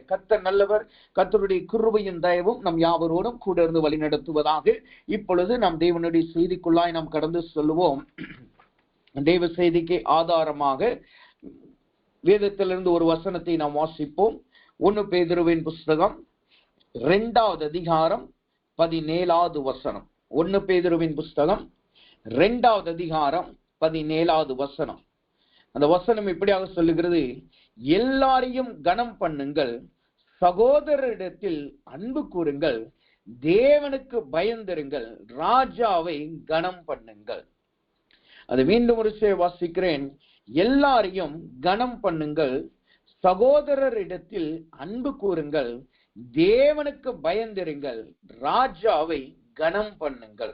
கர்த்தர் நல்லவர். கர்த்தருடைய கிருபையும் தயவும் நம் யாவரோடும் கூட இருந்து வழி நடத்துவதாக. இப்பொழுது நாம் தேவனுடைய செய்திக்குள்ளாய் நாம் கடந்து சொல்லுவோம். தேவ செய்திக்கு ஆதாரமாக வேதத்திலிருந்து ஒரு வசனத்தை நாம் வாசிப்போம். 1 பேதுருவின் புஸ்தகம் 2வது அதிகாரம் 17வது வசனம். 1 பேதுருவின் புஸ்தகம் 2வது அதிகாரம் 17வது வசனம். அந்த வசனம் இப்படியாக சொல்லுகிறது: எல்லாரையும் கனம் பண்ணுங்கள், சகோதரரிடத்தில் அன்பு கூறுங்கள், தேவனுக்கு பயந்திருங்கள், ராஜாவை கனம் பண்ணுங்கள். அதை மீண்டும் ஒரு வாசிக்கிறேன். எல்லாரையும் கனம் பண்ணுங்கள், சகோதரரிடத்தில் அன்பு கூறுங்கள், தேவனுக்கு பயந்திருங்கள், ராஜாவை கனம் பண்ணுங்கள்.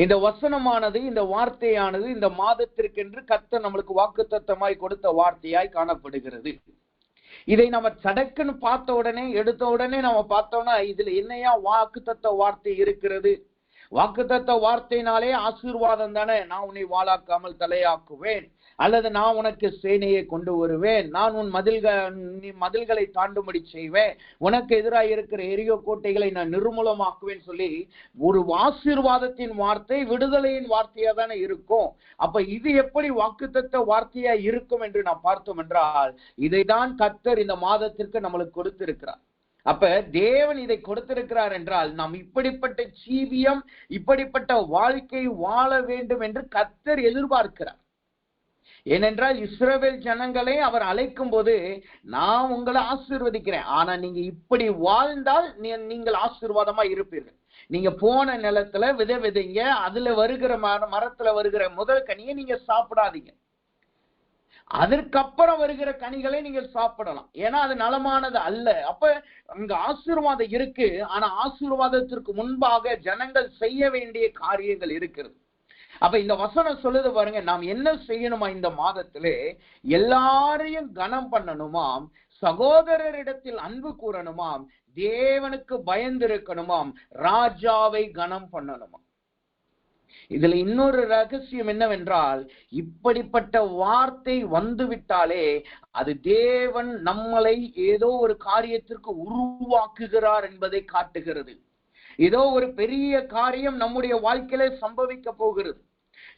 இந்த வசனமானது, இந்த வார்த்தையானது இந்த மாதத்திற்கென்று கர்த்தர் நம்மளுக்கு வாக்குத்தத்தமாய் கொடுத்த வார்த்தையாய் காணப்படுகிறது. இதை நம்ம சடக்குன்னு பார்த்த உடனே, எடுத்த உடனே நம்ம பார்த்தோம்னா இதுல என்னையா வாக்குத்தத்த வார்த்தை இருக்கிறது? வாக்குத்தத்த வார்த்தையினாலே ஆசீர்வாதம் தானே. நான் உன்னை வாளாக்காமல் தலையாக்குவேன், அல்லது நான் உனக்கு சேனையை கொண்டு வருவேன், நான் உன் மதில்களை தாண்டும்படி செய்வேன், உனக்கு எதிராக இருக்கிற எரியோ கோட்டைகளை நான் நிர்மூலமாக்குவேன் சொல்லி ஒரு ஆசீர்வாதத்தின் வார்த்தை, விடுதலையின் வார்த்தையா தானே இருக்கும். அப்ப இது எப்படி வாக்குத்தத்த வார்த்தையா இருக்கும் என்று நாம் பார்த்தோம் என்றால், இதைதான் கர்த்தர் இந்த மாதத்திற்கு நம்மளுக்கு கொடுத்திருக்கிறார். அப்ப தேவன் இதை கொடுத்திருக்கிறார் என்றால் நாம் இப்படிப்பட்ட ஜீவியம், இப்படிப்பட்ட வாழ்க்கை வாழ வேண்டும் என்று கர்த்தர் எதிர்பார்க்கிறார். ஏனென்றால் இஸ்ரவேல் ஜனங்களை அவர் அழைக்கும் போது, நான் உங்களை ஆசீர்வதிக்கிறேன், ஆனா நீங்க இப்படி வாழ்ந்தால் நீங்கள் ஆசீர்வாதமா இருப்பீர்கள். நீங்க போன நிலத்துல விதைங்க, அதுல வருகிற மரத்துல வருகிற முதல் கனியை நீங்க சாப்பிடாதீங்க, அதற்கப்புறம் வருகிற கனிகளை நீங்கள் சாப்பிடலாம், ஏன்னா அது நலமானது அல்ல. அப்ப அங்க ஆசீர்வாதம் இருக்கு, ஆனா ஆசீர்வாதத்திற்கு முன்பாக ஜனங்கள் செய்ய வேண்டிய காரியங்கள் இருக்கிறது. அப்ப இந்த வசனம் சொல்லுது பாருங்க, நாம் என்ன செய்யணுமா? இந்த மாதத்திலே எல்லாரையும் கனம் பண்ணணுமாம், சகோதரரிடத்தில் அன்பு கூறணுமாம், தேவனுக்கு பயந்திருக்கணுமாம், ராஜாவை கனம் பண்ணணுமாம். இதுல இன்னொரு ரகசியம் என்னவென்றால், இப்படிப்பட்ட வார்த்தை வந்துவிட்டாலே அது தேவன் நம்மளை ஏதோ ஒரு காரியத்திற்கு உருவாக்குகிறார் என்பதை காட்டுகிறது. ஏதோ ஒரு பெரிய காரியம் நம்முடைய வாழ்க்கையில சம்பவிக்க போகிறது.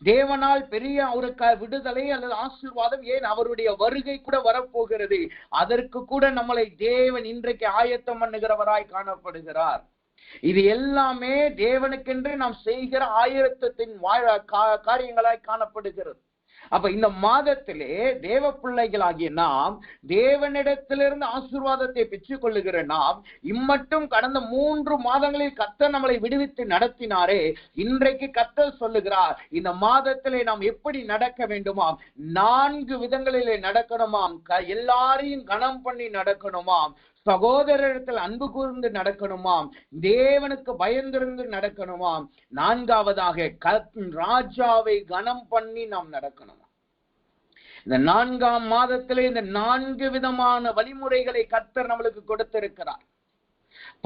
தேவனால் பெரிய ஒரு விடுதலை அல்லது ஆசீர்வாதம், ஏன் அவருடைய வருகை கூட வரப்போகிறது. அதற்கு கூட நம்மளை தேவன் இன்றைக்கு ஆயத்தம் பண்ணுகிறவராய் காணப்படுகிறார். இது எல்லாமே தேவனுக்கென்று நாம் செய்கிற ஆயத்தத்தின் காரியங்களாய் காணப்படுகிறது. அப்ப இந்த மாதத்திலே தேவ பிள்ளைகளாகிய நாம் தேவனிடத்திலிருந்து ஆசீர்வாதத்தை பெற்றுக் கொள்ளுகிற நாம், இம்மட்டும் கடந்த 3 மாதங்களில் கர்த்தர் நம்மளை விடுவித்து நடத்தினாரே, இன்றைக்கு கர்த்தர் சொல்லுகிறார், இந்த மாதத்திலே நாம் எப்படி நடக்க வேண்டுமாம்? 4 விதங்களிலே நடக்கணுமாம். எல்லாரையும் கனம் பண்ணி நடக்கணுமாம், சகோதரரிடத்தில் அன்பு கூர்ந்து நடக்கணுமாம், தேவனுக்கு பயந்திருந்து நடக்கணுமாம், 4வதாக ராஜாவை கனம் பண்ணி நாம் நடக்கணுமா. இந்த 4ஆம் மாதத்திலே இந்த 4 விதமான வழிமுறைகளை கர்த்தர் நம்மளுக்கு கொடுத்திருக்கிறார்.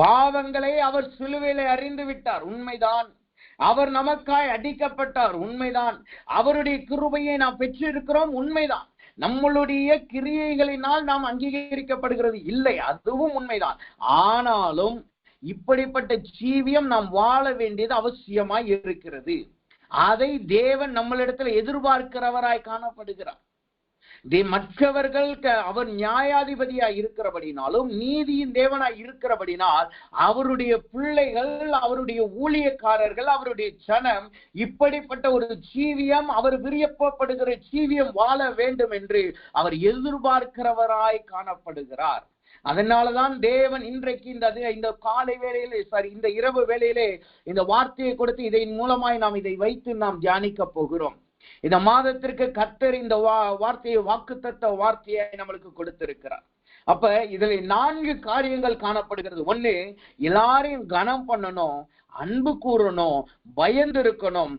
பாவங்களை அவர் சிலுவையிலே அறிந்து விட்டார், உண்மைதான். அவர் நமக்காய் அடிக்கப்பட்டார், உண்மைதான். அவருடைய கிருபையை நாம் பெற்றிருக்கிறோம், உண்மைதான். நம்மளுடைய கிரியைகளினால் நாம் அங்கீகரிக்கப்படுகிறது இல்லை, அதுவும் உண்மைதான். ஆனாலும் இப்படிப்பட்ட ஜீவியம் நாம் வாழ வேண்டியது அவசியமாய் இருக்கிறது. அதை தேவன் நம்மளிடத்தில் எதிர்பார்க்கிறவராய் காணப்படுகிறார். மற்றவர்கள் அவர் நியாயாதிபதியாய் இருக்கிறபடினாலும், நீதியின் தேவனாய் இருக்கிறபடினால், அவருடைய பிள்ளைகள், அவருடைய ஊழியக்காரர்கள், அவருடைய ஜனம் இப்படிப்பட்ட ஒரு ஜீவியம், அவர் விருப்பப்படுகிற ஜீவியம் வாழ வேண்டும் என்று அவர் எதிர்பார்க்கிறவராய் காணப்படுகிறார். அதனாலதான் தேவன் இன்றைக்கு இந்த காலை வேளையிலே, இந்த இரவு வேளையிலே இந்த வார்த்தையை கொடுத்து இதன் மூலமாய் நாம் இதை வைத்து நாம் தியானிக்க போகிறோம். இந்த மாதத்திற்கு கர்த்தர் இந்த வார்த்தையை, வாக்குத்தத்த வார்த்தையை நம்மளுக்கு கொடுத்திருக்கிறார். அப்ப இதுல 4 காரியங்கள் காணப்படுகிறது. 1, எல்லாரையும் கனம் பண்ணணும், அன்பு கூறணும், பயந்து இருக்கணும்.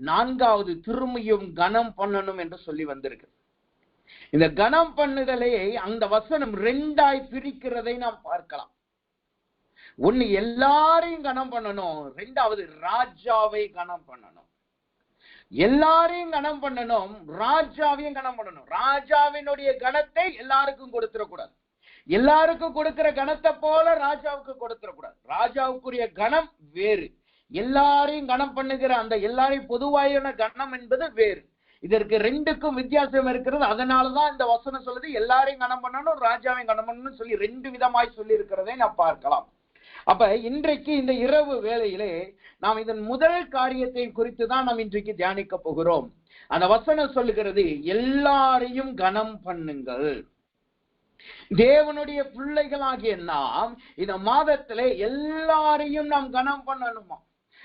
4வது திரும்பியும் கனம் பண்ணணும் என்று சொல்லி வந்திருக்கு. இந்த கனம் பண்ணுதலை அந்த வசனம் 2ஆய் பிரிக்கிறதை நாம் பார்க்கலாம். 1, எல்லாரையும் கனம் பண்ணணும், 2வது ராஜாவை கனம் பண்ணணும். எல்லாரையும் கனம் பண்ணணும், ராஜாவையும் கனம் பண்ணணும். ராஜாவினுடைய கனத்தை எல்லாருக்கும் கொடுத்துடக்கூடாது. எல்லாருக்கும் கொடுக்கிற கணத்தை போல ராஜாவுக்கு கொடுத்துடக்கூடாது. ராஜாவுக்குரிய கணம் வேறு, எல்லாரையும் கணம் பண்ணுகிற அந்த எல்லாரையும் பொதுவான கணம் என்பது வேறு. இதற்கு ரெண்டுக்கும் வித்தியாசம் இருக்கிறது. அதனாலதான் இந்த வசனம் சொல்லுது எல்லாரையும் கணம் பண்ணணும், ராஜாவையும் கணம் பண்ணணும் சொல்லி ரெண்டு விதமாய் சொல்லி இருக்கிறதை நான் பார்க்கலாம். அப்ப இன்றைக்கு இந்த இரவு வேளையிலே நாம் இதன் முதல் காரியத்தை குறித்து தான் நாம் இன்றைக்கு தியானிக்க போகிறோம். அந்த வசனம் சொல்லுகிறது, எல்லாரையும் கனம் பண்ணுங்கள். தேவனுடைய பிள்ளைகளாகிய நாம் இந்த மாதத்திலே எல்லாரையும் நாம் கனம் பண்ணணுமா?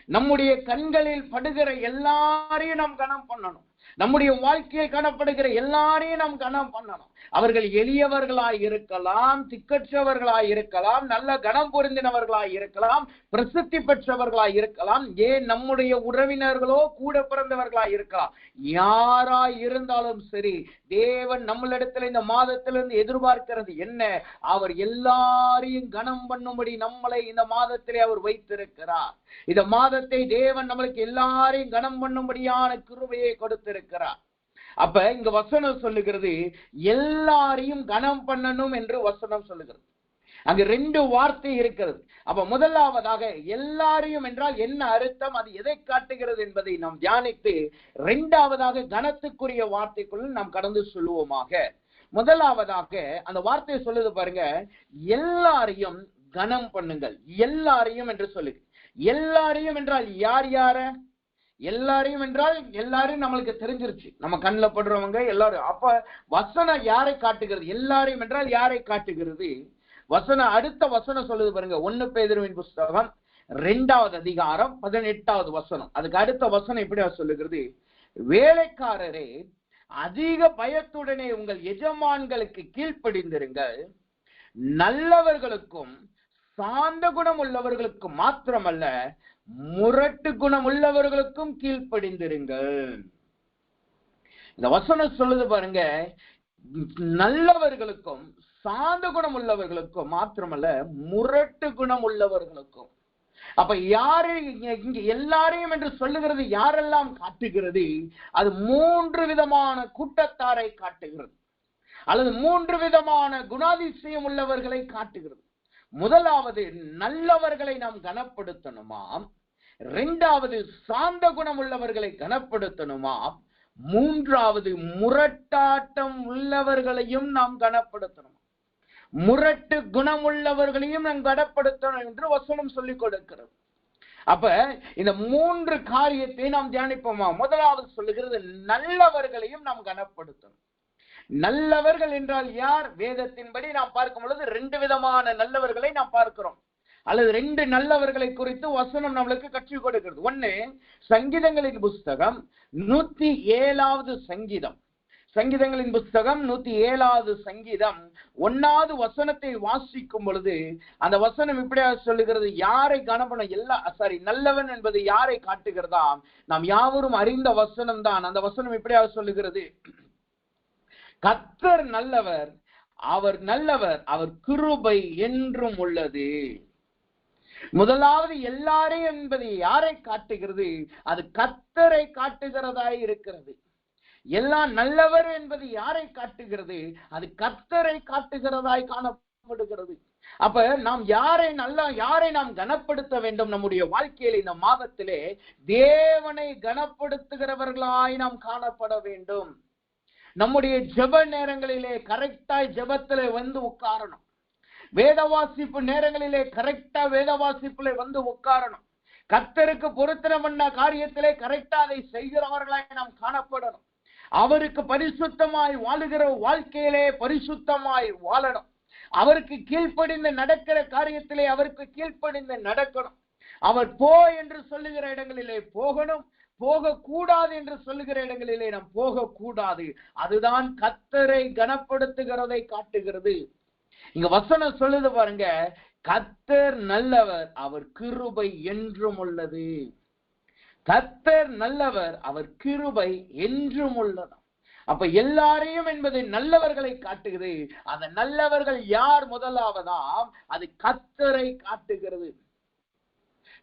நம்முடைய கண்களில் படுகிற எல்லாரையும் நாம் கனம் பண்ணணும். நம்முடைய வாழ்க்கையில் காணப்படுகிற எல்லாரையும் நாம் கனம் பண்ணணும். அவர்கள் எளியவர்களாய் இருக்கலாம், திக்கற்றவர்களாய் இருக்கலாம், நல்ல கனம் பொருந்தினவர்களாய் இருக்கலாம், பிரசித்தி பெற்றவர்களாய் இருக்கலாம், ஏன் நம்முடைய உறவினர்களோ கூட பிறந்தவர்களாய் இருக்கலாம். யாராய் இருந்தாலும் சரி, தேவன் நம்மளிடத்தில் இந்த மாதத்திலிருந்து எதிர்பார்க்கிறது என்ன? அவர் எல்லாரையும் கனம் பண்ணும்படி நம்மளை இந்த மாதத்திலே அவர் வைத்திருக்கிறார். இந்த மாதத்தை தேவன் நம்மளுக்கு எல்லாரையும் கனம் பண்ணும்படியான கிருபையை கொடுத்திருக்கிறார். அப்ப இங்க வசனம் சொல்லுகிறது, எல்லாரையும் கனம் பண்ணணும் என்று வசனம் சொல்லுகிறது. அங்க ரெண்டு வார்த்தை இருக்கிறது. அப்ப முதலாவதாக எல்லாரையும் என்றால் என்ன அர்த்தம், அது எதை காட்டுகிறது என்பதை நாம் தியானித்து இரண்டாவதாக கனத்துக்குரிய வார்த்தைக்குள் நாம் கடந்து சொல்லுவோமாக. முதலாவதாக அந்த வார்த்தையை சொல்லுது பாருங்க, எல்லாரையும் கனம் பண்ணுங்கள். எல்லாரையும் என்று சொல்லுங்க. எல்லாரையும் என்றால் யார் யார? எல்லாரையும் என்றால் எல்லாரும் நம்மளுக்கு தெரிஞ்சிருச்சு, நம்ம கண்ணில் படுறவங்க எல்லாரும். அப்ப வசனம் யாரை காட்டுகிறது? எல்லாரையும் என்றால் யாரை காட்டுகிறது? வசனம் அடுத்த வசனம் சொல்லுது பாருங்க, 1 பேதுருவின் புஸ்தகம் 2வது அதிகாரம் 18வது வசனம். அதுக்கு அடுத்த வசனம் இப்படி சொல்லுகிறது, வேலைக்காரரே அதிக பயத்துடனே உங்கள் எஜமான்களுக்கு கீழ்ப்படிந்திருங்கள், நல்லவர்களுக்கும் சாந்த குணம் உள்ளவர்களுக்கும் மாத்திரமல்ல முரட்டு குணம் உள்ளவர்களுக்கும் கீழ்ப்படிந்திருங்கள். இந்த வசனம் சொல்லுது பாருங்க, நல்லவர்களுக்கும் சாந்த குணம் உள்ளவர்களுக்கும் மாத்திரமல்ல முரட்டு குணம் உள்ளவர்களுக்கும். அப்ப யாரு இங்க எல்லாரையும் என்று சொல்லுகிறது யாரெல்லாம் காட்டுகிறது? அது 3 விதமான கூட்டத்தாரை காட்டுகிறது, அல்லது 3 விதமான குணாதிசயம் உள்ளவர்களை காட்டுகிறது. முதலாவது நல்லவர்களை நாம் கனப்படுத்தணுமாம், இரண்டாவது சாந்த குணம் உள்ளவர்களை கனப்படுத்தணுமாம், மூன்றாவது முரட்டாட்டம் உள்ளவர்களையும் நாம் கனப்படுத்தணும். முரட்டு குணம் உள்ளவர்களையும் நாம் கனப்படுத்தணும் என்று வசனம் சொல்லிக் கொடுக்கிறது. அப்ப இந்த 3 காரியத்தை நாம் தியானிப்போமா? முதலாவது சொல்லுகிறது நல்லவர்களையும் நாம் கனப்படுத்தணும். நல்லவர்கள் என்றால் யார்? வேதத்தின்படி நாம் பார்க்கும் பொழுது 2 விதமான நல்லவர்களை நாம் பார்க்கிறோம், அல்லது 2 நல்லவர்களை குறித்து வசனம் நம்மளுக்கு கற்றுக் கொடுக்கிறது. ஒண்ணு, சங்கீதங்களின் புஸ்தகம் 107வது சங்கீதம். சங்கீதங்களின் புஸ்தகம் 107வது சங்கீதம் 1வது வசனத்தை வாசிக்கும் பொழுது அந்த வசனம் இப்படியாக சொல்லுகிறது, யாரை கனப்பணும் நல்லவன் என்பது யாரை காட்டுகிறதா? நாம் யாவரும் அறிந்த வசனம் தான். அந்த வசனம் இப்படியாக சொல்லுகிறது, கர்த்தர் நல்லவர், அவர் நல்லவர், அவர் கிருபை என்றும் உள்ளது. முதலாவது எல்லாரையும் என்பது யாரை காட்டுகிறது? அது கர்த்தரை காட்டுகிறதாய் இருக்கிறது. எல்லாம் நல்லவர் என்பது யாரை காட்டுகிறது? அது கர்த்தரை காட்டுகிறதாய் காணப்படுகிறது. அப்ப நாம் யாரை நாம் கனப்படுத்த வேண்டும்? நம்முடைய வாழ்க்கையில் இந்த மாதத்திலே தேவனை கனப்படுத்துகிறவர்களாய் நாம் காணப்பட வேண்டும். நம்முடைய ஜெப நேரங்களிலே கரெக்டாய் ஜெபத்திலே வந்து உட்காரணும். வேத வாசிப்பு நேரங்களிலே கரெக்டா வேத வாசிப்புல வந்து உட்காரணும். கர்த்தருக்கு பொருத்தனம் பண்ண காரியத்திலே கரெக்டா அதை செய்கிறவர்களாய் நாம் காணப்படணும். அவருக்கு பரிசுத்தமாய் வாழுகிற வாழ்க்கையிலே பரிசுத்தமாய் வாழணும். அவருக்கு கீழ்ப்படிந்து நடக்கிற காரியத்திலே அவருக்கு கீழ்ப்படிந்து நடக்கணும். அவர் போ என்று சொல்லுகிற இடங்களிலே போகணும், போகக்கூடாது என்று சொல்லுகிற இடங்களிலே நாம் போகக்கூடாது. அதுதான் கர்த்தரை கனப்படுத்துகிறதை காட்டுகிறது. இங்க வசனம் சொல்லுது பாருங்க, கர்த்தர் நல்லவர், அவர் கிருபை என்றும் உள்ளது. கர்த்தர் நல்லவர், அவர் கிருபை என்றும் உள்ளது. அப்ப எல்லாரையும் என்பது நல்லவர்களை காட்டுகிறது. அந்த நல்லவர்கள் யார்? முதலாவதாம் அது கர்த்தரை காட்டுகிறது.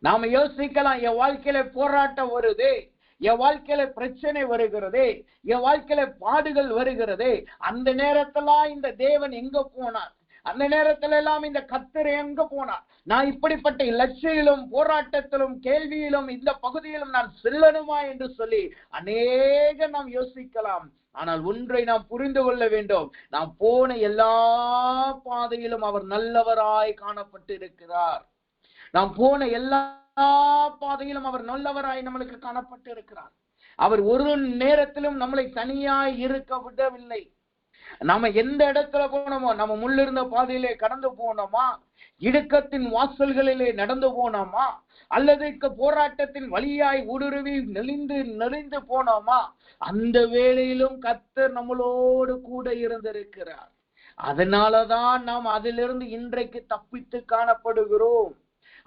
நாம யோசிக்கலாம், என் வாழ்க்கையில போராட்டம் வருதே, என் வாழ்க்கையில பிரச்சனை வருகிறதே, என் வாழ்க்கையில பாடுகள் வருகிறதே, அந்த நேரத்துல இந்த தேவன் எங்க போனார்? அந்த நேரத்துல எல்லாம் இந்த கர்த்தர் எங்க போனார்? நான் இப்படிப்பட்ட இலட்சியிலும் போராட்டத்திலும் கேள்வியிலும் இந்த பகுதியிலும் நான் செல்லணுமா என்று சொல்லி நாம் யோசிக்கலாம். ஆனால் ஒன்றை நாம் புரிந்து கொள்ள வேண்டும், நாம் போன எல்லா பாதையிலும் அவர் நல்லவராய் காணப்பட்டு இருக்கிறார். நாம் போன எல்லா பாதையிலும் அவர் நல்லவராய் நம்மளுக்கு காணப்பட்டு இருக்கிறார். அவர் ஒரு நேரத்திலும் நம்மளை தனியாய் இருக்க விடவில்லை. நாம எந்த இடத்துல போனோமோ, நம்ம முள்ளிருந்த பாதையிலே கடந்து போனோமா, இடுக்கத்தின் வாசல்களிலே நடந்து போனோமா, அல்லது போராட்டத்தின் வழியாய் ஊடுருவி நெளிந்து போனோமா, அந்த வேளையிலும் கர்த்தர் நம்மளோடு கூட இருந்திருக்கிறார். அதனாலதான் நாம் அதிலிருந்து இன்றைக்கு தப்பித்து காணப்படுகிறோம்.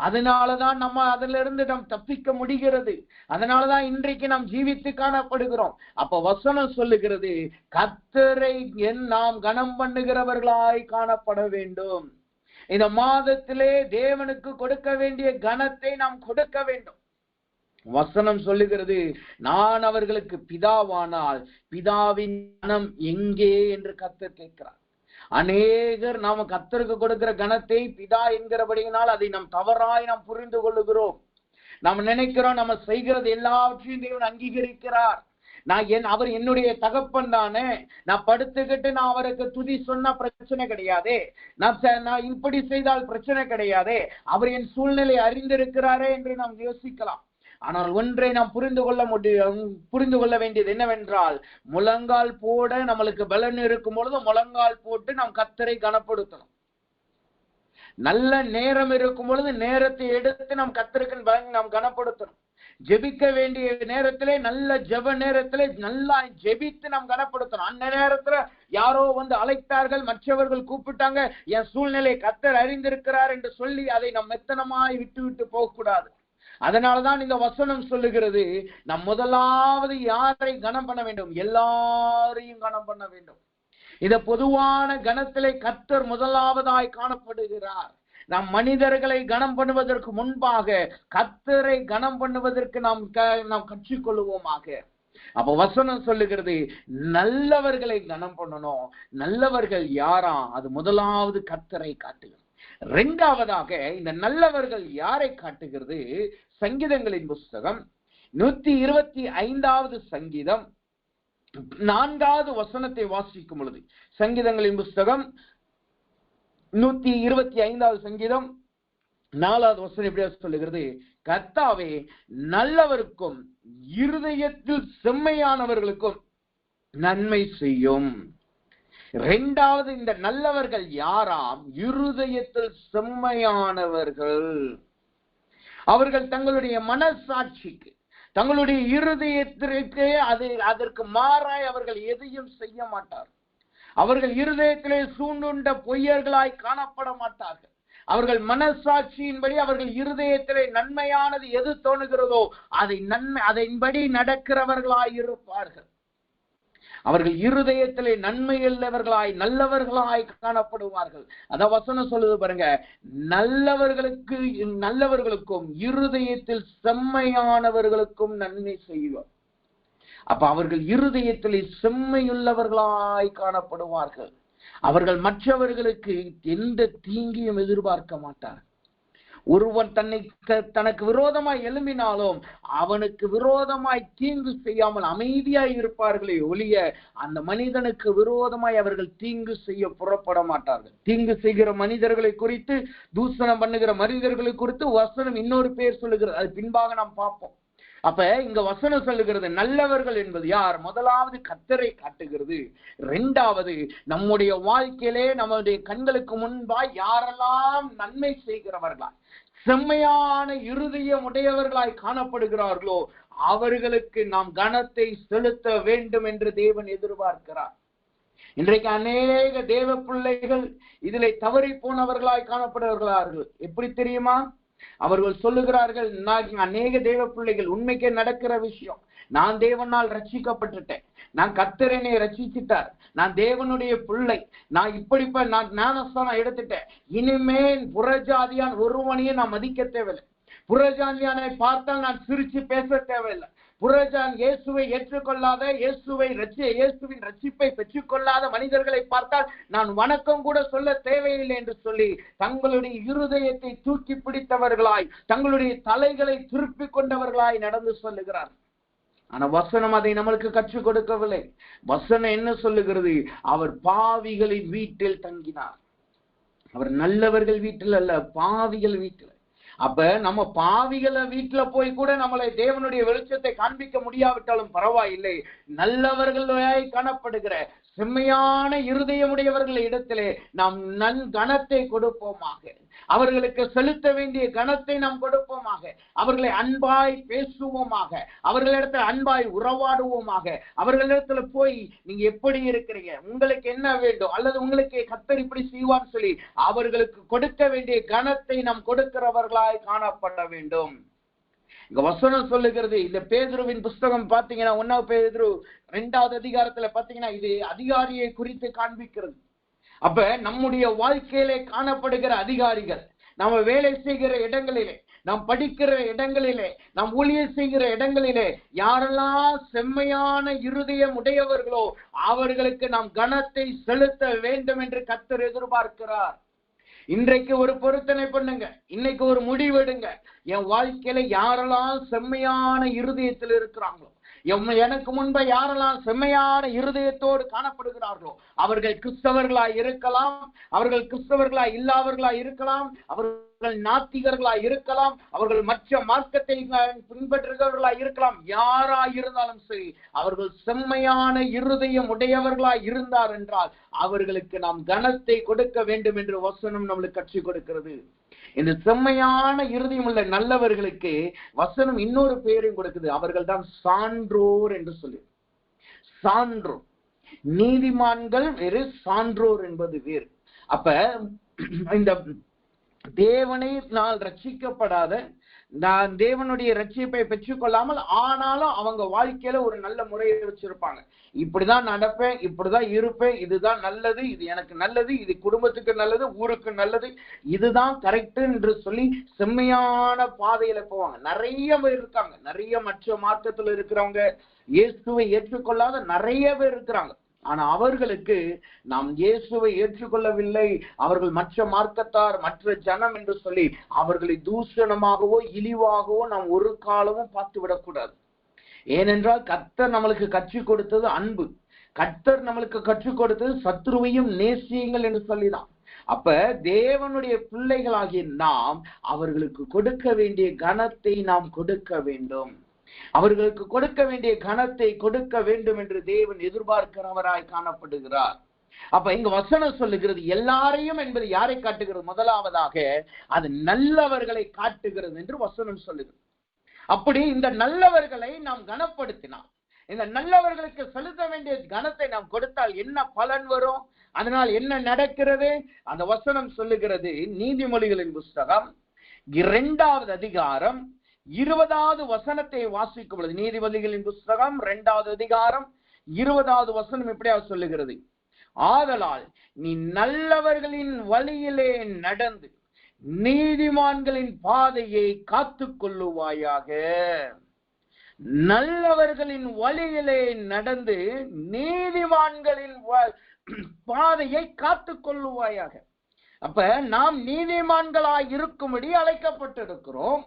அதனாலதான் நம்ம அதிலிருந்து நாம் தப்பிக்க முடிகிறது. அதனாலதான் இன்றைக்கு நாம் ஜீவித்து காணப்படுகிறோம். அப்ப வசனம் சொல்லுகிறது, கர்த்தரை நாம் கனம் பண்ணுகிறவர்களாய் காணப்பட வேண்டும். இந்த மாதத்திலே தேவனுக்கு கொடுக்க வேண்டிய கனத்தை நாம் கொடுக்க வேண்டும். வசனம் சொல்லுகிறது, நான் அவர்களுக்கு பிதாவானால் பிதாவின் கனம் எங்கே என்று கர்த்தர் கேட்கிறார். அநேகர் நாம கர்த்தருக்கு கொடுக்கிற கனத்தை பிதா என்கிறபடியினால் அதை நாம் தவறாய் நாம் புரிந்து கொள்ளுகிறோம். நாம் நினைக்கிறோம் நம்ம செய்கிறது எல்லாவற்றையும் தேவன் அங்கீகரிக்கிறார். அவர் என்னுடைய தகப்பன் தானே, நான் படுத்துக்கிட்டு நான் அவருக்கு துதி சொன்னா பிரச்சனை கிடையாதே, நான் இப்படி செய்தால் பிரச்சனை கிடையாதே, அவர் என் சூழ்நிலை அறிந்திருக்கிறாரே என்று நாம் யோசிக்கலாம். ஆனால் ஒன்றை நாம் புரிந்து கொள்ள வேண்டியது என்னவென்றால், முழங்கால் போட நம்மளுக்கு பலன் இருக்கும் பொழுது முழங்கால் போட்டு நாம் கர்த்தரை கனப்படுத்தணும். நல்ல நேரம் இருக்கும் பொழுது நேரத்தை எடுத்து நாம் கர்த்தருக்கு நாம் கனப்படுத்தணும். ஜெபிக்க வேண்டிய நேரத்திலே, நல்ல ஜெப நேரத்திலே நல்லா ஜெபித்து நாம் கனப்படுத்தணும். அந்த நேரத்துல யாரோ வந்து அழைத்தார்கள், மற்றவர்கள் கூப்பிட்டாங்க, என் சூழ்நிலை கர்த்தர் அறிந்திருக்கிறார் என்று சொல்லி அதை நாம் மெத்தனமாய் விட்டு போகக்கூடாது. அதனாலதான் இந்த வசனம் சொல்லுகிறது, நாம் முதலாவது யாரை கனம் பண்ண வேண்டும்? எல்லாரையும் கனம் பண்ண வேண்டும். இந்த பொதுவான கனத்திலே கர்த்தர் முதலாவதாய் காணப்படுகிறார். நாம் மனிதர்களை கனம் பண்ணுவதற்கு முன்பாக கர்த்தரை கனம் பண்ணுவதற்கு நாம் கற்றுக்கொள்வோமாக. அப்ப வசனம் சொல்லுகிறது, நல்லவர்களை கனம் பண்ணணும். நல்லவர்கள் யாரா? அது முதலாவது கர்த்தரை காட்டுகிறது. இரண்டாவதாக இந்த நல்லவர்கள் யாரை காட்டுகிறது? சங்கீதங்களின் புஸ்தகம் 125வது சங்கீதம் 4வது வசனத்தை வாசிக்கும் பொழுது, சங்கீதங்களின் புஸ்தகம் 125வது சங்கீதம் 4வது வசனம் எப்படியா சொல்லுகிறது? கர்த்தாவே, நல்லவருக்கும் இருதயத்தில் செம்மையானவர்களுக்கும் நன்மை செய்யும். இரண்டாவது, இந்த நல்லவர்கள் யாராம்? இருதயத்தில் செம்மையானவர்கள். அவர்கள் தங்களுடைய மனசாட்சிக்கு, தங்களுடைய இருதயத்திற்கு அதற்கு மாறாய் அவர்கள் எதையும் செய்ய மாட்டார். அவர்கள் இருதயத்திலே சூண்டுண்ட பொய்யர்களாய் காணப்பட மாட்டார்கள். அவர்கள் மனசாட்சியின்படி அவர்கள் இருதயத்திலே நன்மையானது எது தோணுகிறதோ அதன்படி நடக்கிறவர்களாய் இருப்பார்கள். அவர்கள் இருதயத்திலே நன்மை உள்ளவர்களாய் நல்லவர்களாய் காணப்படுவார்கள். அத வசனம் சொல்லுது பாருங்க, நல்லவர்களுக்கும் இருதயத்தில் செம்மையானவர்களுக்கும் நன்மை செய்வார். அப்ப அவர்கள் இருதயத்திலே செம்மையுள்ளவர்களாய் காணப்படுவார்கள். அவர்கள் மற்றவர்களுக்கு எந்த தீங்கியும் எதிர்பார்க்க மாட்டார்கள். ஒருவன் தனக்கு விரோதமாய் எழும்பினாலும் அவனுக்கு விரோதமாய் தீங்கு செய்யாமல் அமைதியாய் இருப்பார்களே ஒழிய அந்த மனிதனுக்கு விரோதமாய் அவர்கள் தீங்கு செய்ய புறப்பட மாட்டார்கள். தீங்கு செய்கிற மனிதர்களை குறித்து, தூஷணம் பண்ணுகிற மனிதர்களை குறித்து வசனம் இன்னொரு பேர் சொல்லுகிறது. அது பின்பாக நாம் பார்ப்போம். அப்ப இங்க வசனம் சொல்லுகிறது, நல்லவர்கள் என்பது யார்? முதலாவது கர்த்தரை காட்டுகிறது. இரண்டாவது, நம்முடைய வாழ்க்கையிலே நம்முடைய கண்களுக்கு முன்பாய் யாரெல்லாம் நன்மை செய்கிறவர்களாய் செம்மையான இருதயம் உடையவர்களாய் காணப்படுகிறார்களோ அவர்களுக்கு நாம் கனத்தை செலுத்த வேண்டும் என்று தேவன் எதிர்பார்க்கிறார். இன்றைக்கு அநேக தேவ பிள்ளைகள் இதிலே தவறி போனவர்களாய் காணப்படுகிறார்கள். எப்படி தெரியுமா? அவர்கள் சொல்லுகிறார்கள், அநேக தேவ பிள்ளைகள் உண்மைக்கே நடக்கிற விஷயம், நான் தேவனால் ரட்சிக்கப்பட்டுட்டேன், நான் கர்த்தர் என்னை ரட்சிச்சிட்டார், நான் தேவனுடைய பிள்ளை, நான் நான் ஞானஸ்தானம் எடுத்துட்டேன், இனிமேல் புறஜாதியான் ஒருவனையும் நான் மதிக்க தேவையில்லை, புறஜாதியானை பார்த்தால் நான் சிரிச்சு பேச தேவையில்லை, புறஜான் இயேசுவை ஏற்றுக்கொள்ளாத, இயேசுவின் ரட்சிப்பை பெற்றுக்கொள்ளாத மனிதர்களை பார்த்தால் நான் வணக்கம் கூட சொல்ல தேவையில்லை என்று சொல்லி தங்களுடைய இருதயத்தை தூக்கி பிடித்தவர்களாய், தங்களுடைய தலைகளை திருப்பிக் கொண்டவர்களாய் நடந்து சொல்லுகிறார். ஆனா வசனம் அதை நம்மளுக்கு கற்றுக் கொடுக்கவில்லை. வசனம் என்ன சொல்லுகிறது? அவர் பாவிகளின் வீட்டில் தங்கினார். அவர் நல்லவர்கள் வீட்டில் அல்ல, பாவிகள் வீட்டில். அப்ப நம்ம பாவிகளை வீட்டுல போய் கூட நம்மளை தேவனுடைய வெளிச்சத்தை காண்பிக்க முடியாவிட்டாலும் பரவாயில்லை, நல்லவர்களாய் காணப்படுகிற செம்மையான இருதயமுடையவர்கள் இடத்திலே நாம் கனத்தை கொடுப்போமாக, அவர்களுக்கு செலுத்த வேண்டிய கனத்தை நாம் கொடுப்போமாக, அவர்களை அன்பாய் பேசுவோமாக, அவர்களிடத்துல அன்பாய் உறவாடுவோமாக. அவர்களிடத்துல போய் நீங்க எப்படி இருக்கிறீங்க, உங்களுக்கு என்ன வேண்டும், அல்லது உங்களுக்கு கர்த்தர் இப்படி செய்வான்னு சொல்லி அவர்களுக்கு கொடுக்க வேண்டிய கனத்தை நாம் கொடுக்கிறவர்களாய் காணப்பட வேண்டும். இங்க வசனம் சொல்லுகிறது. இந்த பேதுருவின் புஸ்தகம் பாத்தீங்கன்னா 1 பேதுரு 2வது அதிகாரத்துல பாத்தீங்கன்னா இது அதிகாரியை குறித்து காண்பிக்கிறது. அப்ப நம்முடைய வாழ்க்கையிலே காணப்படுகிற அதிகாரிகள், நம்ம வேலை செய்கிற இடங்களிலே, நாம் படிக்கிற இடங்களிலே, நாம் ஊழியர் செய்கிற இடங்களிலே யாரெல்லாம் செம்மையான இருதயம் உடையவர்களோ அவர்களுக்கு நாம் கனத்தை செலுத்த வேண்டும் என்று கர்த்தர் எதிர்பார்க்கிறார். இன்றைக்கு ஒரு பொருத்தனை பண்ணுங்க, இன்னைக்கு ஒரு முடிவெடுங்க. என் வாழ்க்கையில யாரெல்லாம் செம்மையான இருதயத்தில் இருக்கிறாங்களோ, எனக்கு முன்பு யாரெல்லாம் செம்மையான இருதயத்தோடு காணப்படுகிறார்களோ அவர்கள் கிறிஸ்தவர்களாய் இருக்கலாம், அவர்கள் கிறிஸ்தவர்களாய் இல்லாதவர்களாய் இருக்கலாம், அவர்கள் நாத்திகர்களாய் இருக்கலாம், அவர்கள் மற்ற மார்க்கத்தை பின்பற்றுகிறவர்களாய் இருக்கலாம். யாராய் இருந்தாலும் சரி, அவர்கள் செம்மையான இருதயம் உடையவர்களாய் இருந்தார் என்றால் அவர்களுக்கு நாம் கனத்தை கொடுக்க வேண்டும் என்று வசனம் நம்மளுக்கு கற்றுக் கொடுக்கிறது. இந்த செம்மையான இருதயம் உள்ள நல்லவர்களுக்கு வசனம் இன்னொரு பேரும் கொடுக்குது. அவர்கள் தான் சான்றோர் என்று சொல்லி. சான்றோர், நீதிமான்கள் வேறு, சான்றோர் என்பது வேறு. அப்ப இந்த தேவனை நான் ரட்சிக்கப்படாத, நான் தேவனுடைய ரட்சிப்பை பெற்றுக்கொள்ளாமல் ஆனாலும் அவங்க வாழ்க்கையில ஒரு நல்ல முறையை வச்சிருப்பாங்க. இப்படிதான் நடப்பேன், இப்படிதான் இருப்பேன், இதுதான் நல்லது, இது எனக்கு நல்லது, இது குடும்பத்துக்கு நல்லது, ஊருக்கு நல்லது, இதுதான் கரெக்ட் என்று சொல்லி செம்மையான பாதையில போவாங்க. நிறைய பேர் இருக்காங்க, நிறைய மற்ற மார்க்கத்துல இருக்கிறவங்க, இயேசுவை ஏற்றுக்கொள்ளாத நிறைய பேர் இருக்கிறாங்க. ஆனா அவர்களுக்கு நாம் இயேசுவை ஏற்றுக்கொள்ளவில்லை, அவர்கள் மற்ற மார்க்கத்தார், மற்ற ஜனம் என்று சொல்லி அவர்களை தூஷணமாகவோ இழிவாகவோ நாம் ஒரு காலமும் பார்த்து விடக்கூடாது. ஏனென்றால் கர்த்தர் நம்மளுக்கு கற்றுக் கொடுத்தது அன்பு, கர்த்தர் நம்மளுக்கு கற்றுக் கொடுத்தது சத்ருவையும் நேசியுங்கள் என்று சொல்லிதான். அப்ப தேவனுடைய பிள்ளைகளாகிய நாம் அவர்களுக்கு கொடுக்க வேண்டிய கனத்தை நாம் கொடுக்க வேண்டும், அவர்களுக்கு கொடுக்க வேண்டிய கனத்தை கொடுக்க வேண்டும் என்று தேவன் எதிர்பார்க்கிறவராய் காணப்படுகிறார். அப்ப இங்க வசனம் சொல்லுகிறது எல்லாரையும் என்பது யாரை காட்டுகிறது? முதலாவதாக அது நல்லவர்களை காட்டுகிறது என்று வசனம் சொல்லுகிறது. அப்படி இந்த நல்லவர்களை நாம் கனப்படுத்தினால், இந்த நல்லவர்களுக்கு செலுத்த வேண்டிய கனத்தை நாம் கொடுத்தால் என்ன பலன் வரும்? அதனால் என்ன நடக்கிறது? அந்த வசனம் சொல்லுகிறது. நீதிமொழிகளின் புஸ்தகம் 2வது அதிகாரம் 20வது வசனத்தை வாசிக்கும் பொழுது, நீதிமொழிகளின் புஸ்தகம் 2வது அதிகாரம் 20வது வசனம் எப்படியாவது சொல்லுகிறது. ஆதலால் நீ நல்லவர்களின் வழியிலே நடந்து நீதிமான்களின் பாதையை காத்து கொள்ளுவாயாக. நல்லவர்களின் வழியிலே நடந்து நீதிமான்களின் பாதையை காத்து கொள்ளுவாயாக. அப்ப நாம் நீதிமான்களாய் இருக்கும்படி அழைக்கப்பட்டிருக்கிறோம்.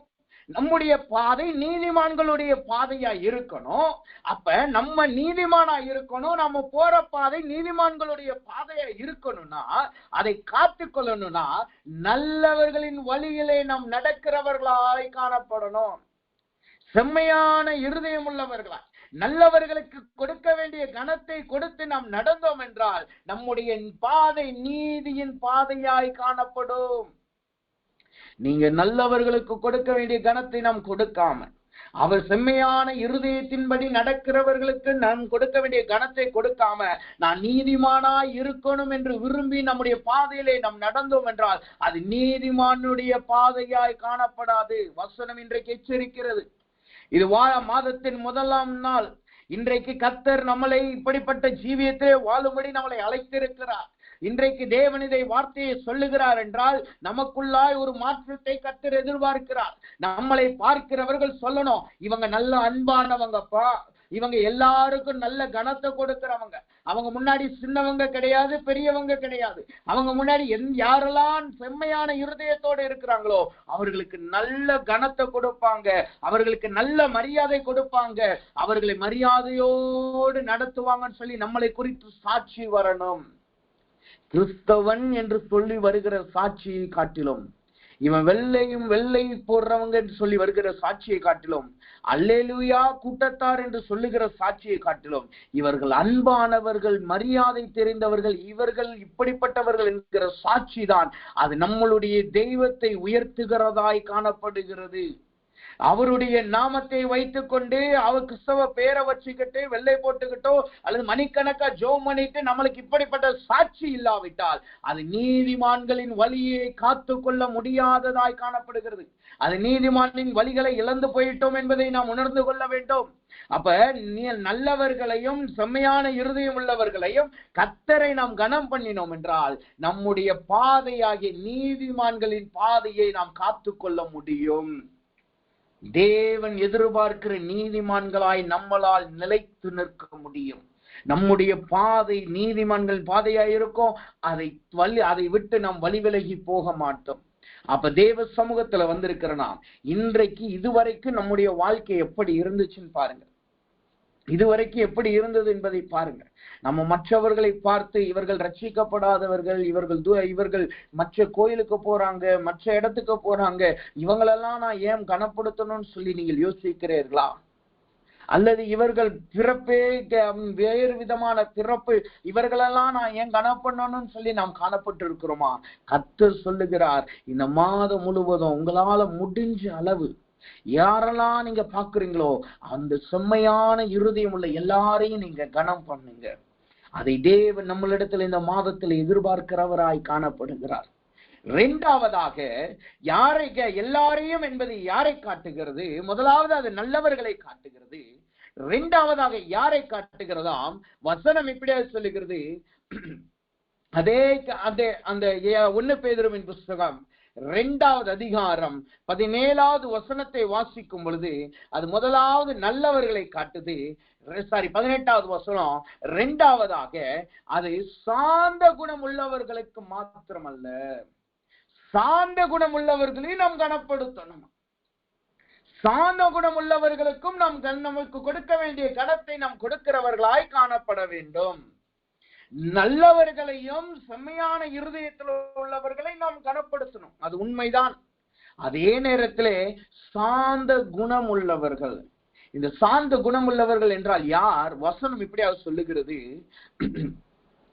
நம்முடைய பாதை நீதிமான்களுடைய பாதையா இருக்கணும். அப்ப நம்ம நீதிமானா இருக்கணும், நம்ம போற பாதை நீதிமான்களுடைய பாதையா இருக்கணும்னா, அதை காத்து கொள்ளணும்னா நல்லவர்களின் வழியிலே நாம் நடக்கிறவர்களாய் காணப்படணும். செம்மையான இருதயம் உள்ளவர்களா, நல்லவர்களுக்கு கொடுக்க வேண்டிய கனத்தை கொடுத்து நாம் நடந்தோம் என்றால் நம்முடைய பாதை நீதியின் பாதையாய் காணப்படும். நீங்க நல்லவர்களுக்கு கொடுக்க வேண்டிய கனத்தை நாம் கொடுக்காம, அவர் செம்மையான இருதயத்தின்படி நடக்கிறவர்களுக்கு நாம் கொடுக்க வேண்டிய கனத்தை கொடுக்காம, நான் நீதிமானாய் இருக்கணும் என்று விரும்பி நம்முடைய பாதையிலே நாம் நடந்தோம் என்றால் அது நீதிமானுடைய பாதையாய் காணப்படாது. வசனம் இன்றைக்கு எச்சரிக்கிறது. இது மாதத்தின் 1ஆம் நாள். இன்றைக்கு கர்த்தர் நம்மளை இப்படிப்பட்ட ஜீவியத்தை வாழும்படி நம்மளை அழைத்திருக்கிறார். இன்றைக்கு தேவன் இதை வார்த்தையை சொல்லுகிறார் என்றால் நமக்குள்ளாய் ஒரு மாற்றத்தை கர்த்தர் எதிர்பார்க்கிறார். நம்மளை பார்க்கிறவர்கள் சொல்லணும், இவங்க நல்ல அன்பானவங்கப்பா, இவங்க எல்லாருக்கும் நல்ல கனத்தை கொடுக்கிறவங்க, அவங்க முன்னாடி சின்னவங்க கிடையாது, பெரியவங்க கிடையாது, அவங்க முன்னாடி யாரெல்லாம் செம்மையான இருதயத்தோடு இருக்கிறாங்களோ அவர்களுக்கு நல்ல கனத்தை கொடுப்பாங்க, அவர்களுக்கு நல்ல மரியாதை கொடுப்பாங்க, அவர்களை மரியாதையோடு நடத்துவாங்கன்னு சொல்லி நம்மளை குறித்து சாட்சி வரணும். கிறிஸ்தவன் என்று சொல்லி வருகிற சாட்சியை காட்டிலும், இவன் வெள்ளை போடுறவங்க என்று சொல்லி வருகிற சாட்சியை காட்டிலும், அல்லேலூயா கூட்டத்தார் என்று சொல்லுகிற சாட்சியை காட்டிலும், இவர்கள் அன்பானவர்கள், மரியாதை தெரிந்தவர்கள், இவர்கள் இப்படிப்பட்டவர்கள் என்கிற சாட்சி தான் அது நம்மளுடைய தெய்வத்தை உயர்த்துகிறதாய் காணப்படுகிறது. அவருடைய நாமத்தை வைத்துக் கொண்டு அவர் கிறிஸ்தவ பேரை வச்சுக்கிட்டு வெள்ளை போட்டுக்கிட்டோ அல்லது மணிக்கணக்கா ஜோம் பண்ணிட்டு நம்மளுக்கு இப்படிப்பட்ட சாட்சி இல்லாவிட்டால் அது நீதிமான்களின் வழியை காத்து கொள்ள முடியாததாய் காணப்படுகிறது. அது நீதிமானின் வழிகளை இழந்து போயிட்டோம் என்பதை நாம் உணர்ந்து கொள்ள வேண்டும். அப்ப நல்லவர்களையும் செம்மையான இருதயம் உள்ளவர்களையும் கர்த்தரை நாம் கனம் பண்ணினோம் என்றால் நம்முடைய பாதையாகிய நீதிமான்களின் பாதையை நாம் காத்து கொள்ள முடியும். தேவன் எதிர்பார்க்கிற நீதிமான்களாய் நம்மளால் நிலைத்து நிற்க முடியும். நம்முடைய பாதை நீதிமான்கள் பாதையாய் இருக்கும். அதை விட்டு நாம் வழி விலகி போக மாட்டோம். அப்ப தேவ சமூகத்துல வந்திருக்கிற நாம் இன்றைக்கு இதுவரைக்கும் நம்முடைய வாழ்க்கை எப்படி இருந்துச்சுன்னு பாருங்க. இதுவரைக்கும் எப்படி இருந்தது என்பதை பாருங்க. நம்ம மற்றவர்களை பார்த்து இவர்கள் ரட்சிக்கப்படாதவர்கள், இவர்கள் மற்ற கோயிலுக்கு போறாங்க, மற்ற இடத்துக்கு போறாங்க, இவங்களெல்லாம் நான் ஏன் கனப்படுத்தணும்னு சொல்லி நீங்கள் யோசிக்கிறீர்களா? அல்லது இவர்கள் பிறப்பே வேறு விதமான பிறப்பு, இவர்களெல்லாம் நான் ஏன் கனப்பண்ணணும்னு சொல்லி நாம் காணப்பட்டு இருக்கிறோமா? கர்த்தர் சொல்லுகிறார், இந்த மாதம் முழுவதும் உங்களால முடிஞ்ச அளவு யாரெல்லாம் நீங்க பாக்குறீங்களோ அந்த செம்மையான இருதயம் உள்ள எல்லாரையும் நீங்க கனம் பண்ணுங்க. அதை தேவன் நம்மளிடத்தில் இந்த மாதத்தில் எதிர்பார்க்கிறவராய் காணப்படுகிறார். இரண்டாவதாக எல்லாரையும் என்பது யாரை காட்டுகிறது? முதலாவது அது நல்லவர்களை காட்டுகிறது. இரண்டாவதாக யாரை காட்டுகிறதாம்? வசனம் இப்படியா சொல்லுகிறது. அதே அந்த 1 பேதுருவின் புஸ்தகம் 2வது அதிகாரம் 17வது வசனத்தை வாசிக்கும் பொழுது அது முதலாவது நல்லவர்களை காட்டுது. 18வது வசனம் இரண்டாவதாக அது சாந்த குணம் உள்ளவர்களுக்கு மாத்திரமல்ல, சாந்த குணம் உள்ளவர்களையும் நாம் கனப்படுத்தணும். சாந்த குணம் உள்ளவர்களுக்கும் நாம் நமக்கு கொடுக்க வேண்டிய கனத்தை நாம் கொடுக்கிறவர்களாய் காணப்பட வேண்டும். நல்லவர்களையும் செம்மையான இருதயத்தில் உள்ளவர்களை நாம் கனப்படுத்தணும், அது உண்மைதான். அதே நேரத்திலே சாந்த குணம் உள்ளவர்கள், இந்த சாந்த குணம் உள்ளவர்கள் என்றால் யார்? வசனம் இப்படியாக சொல்லுகிறது.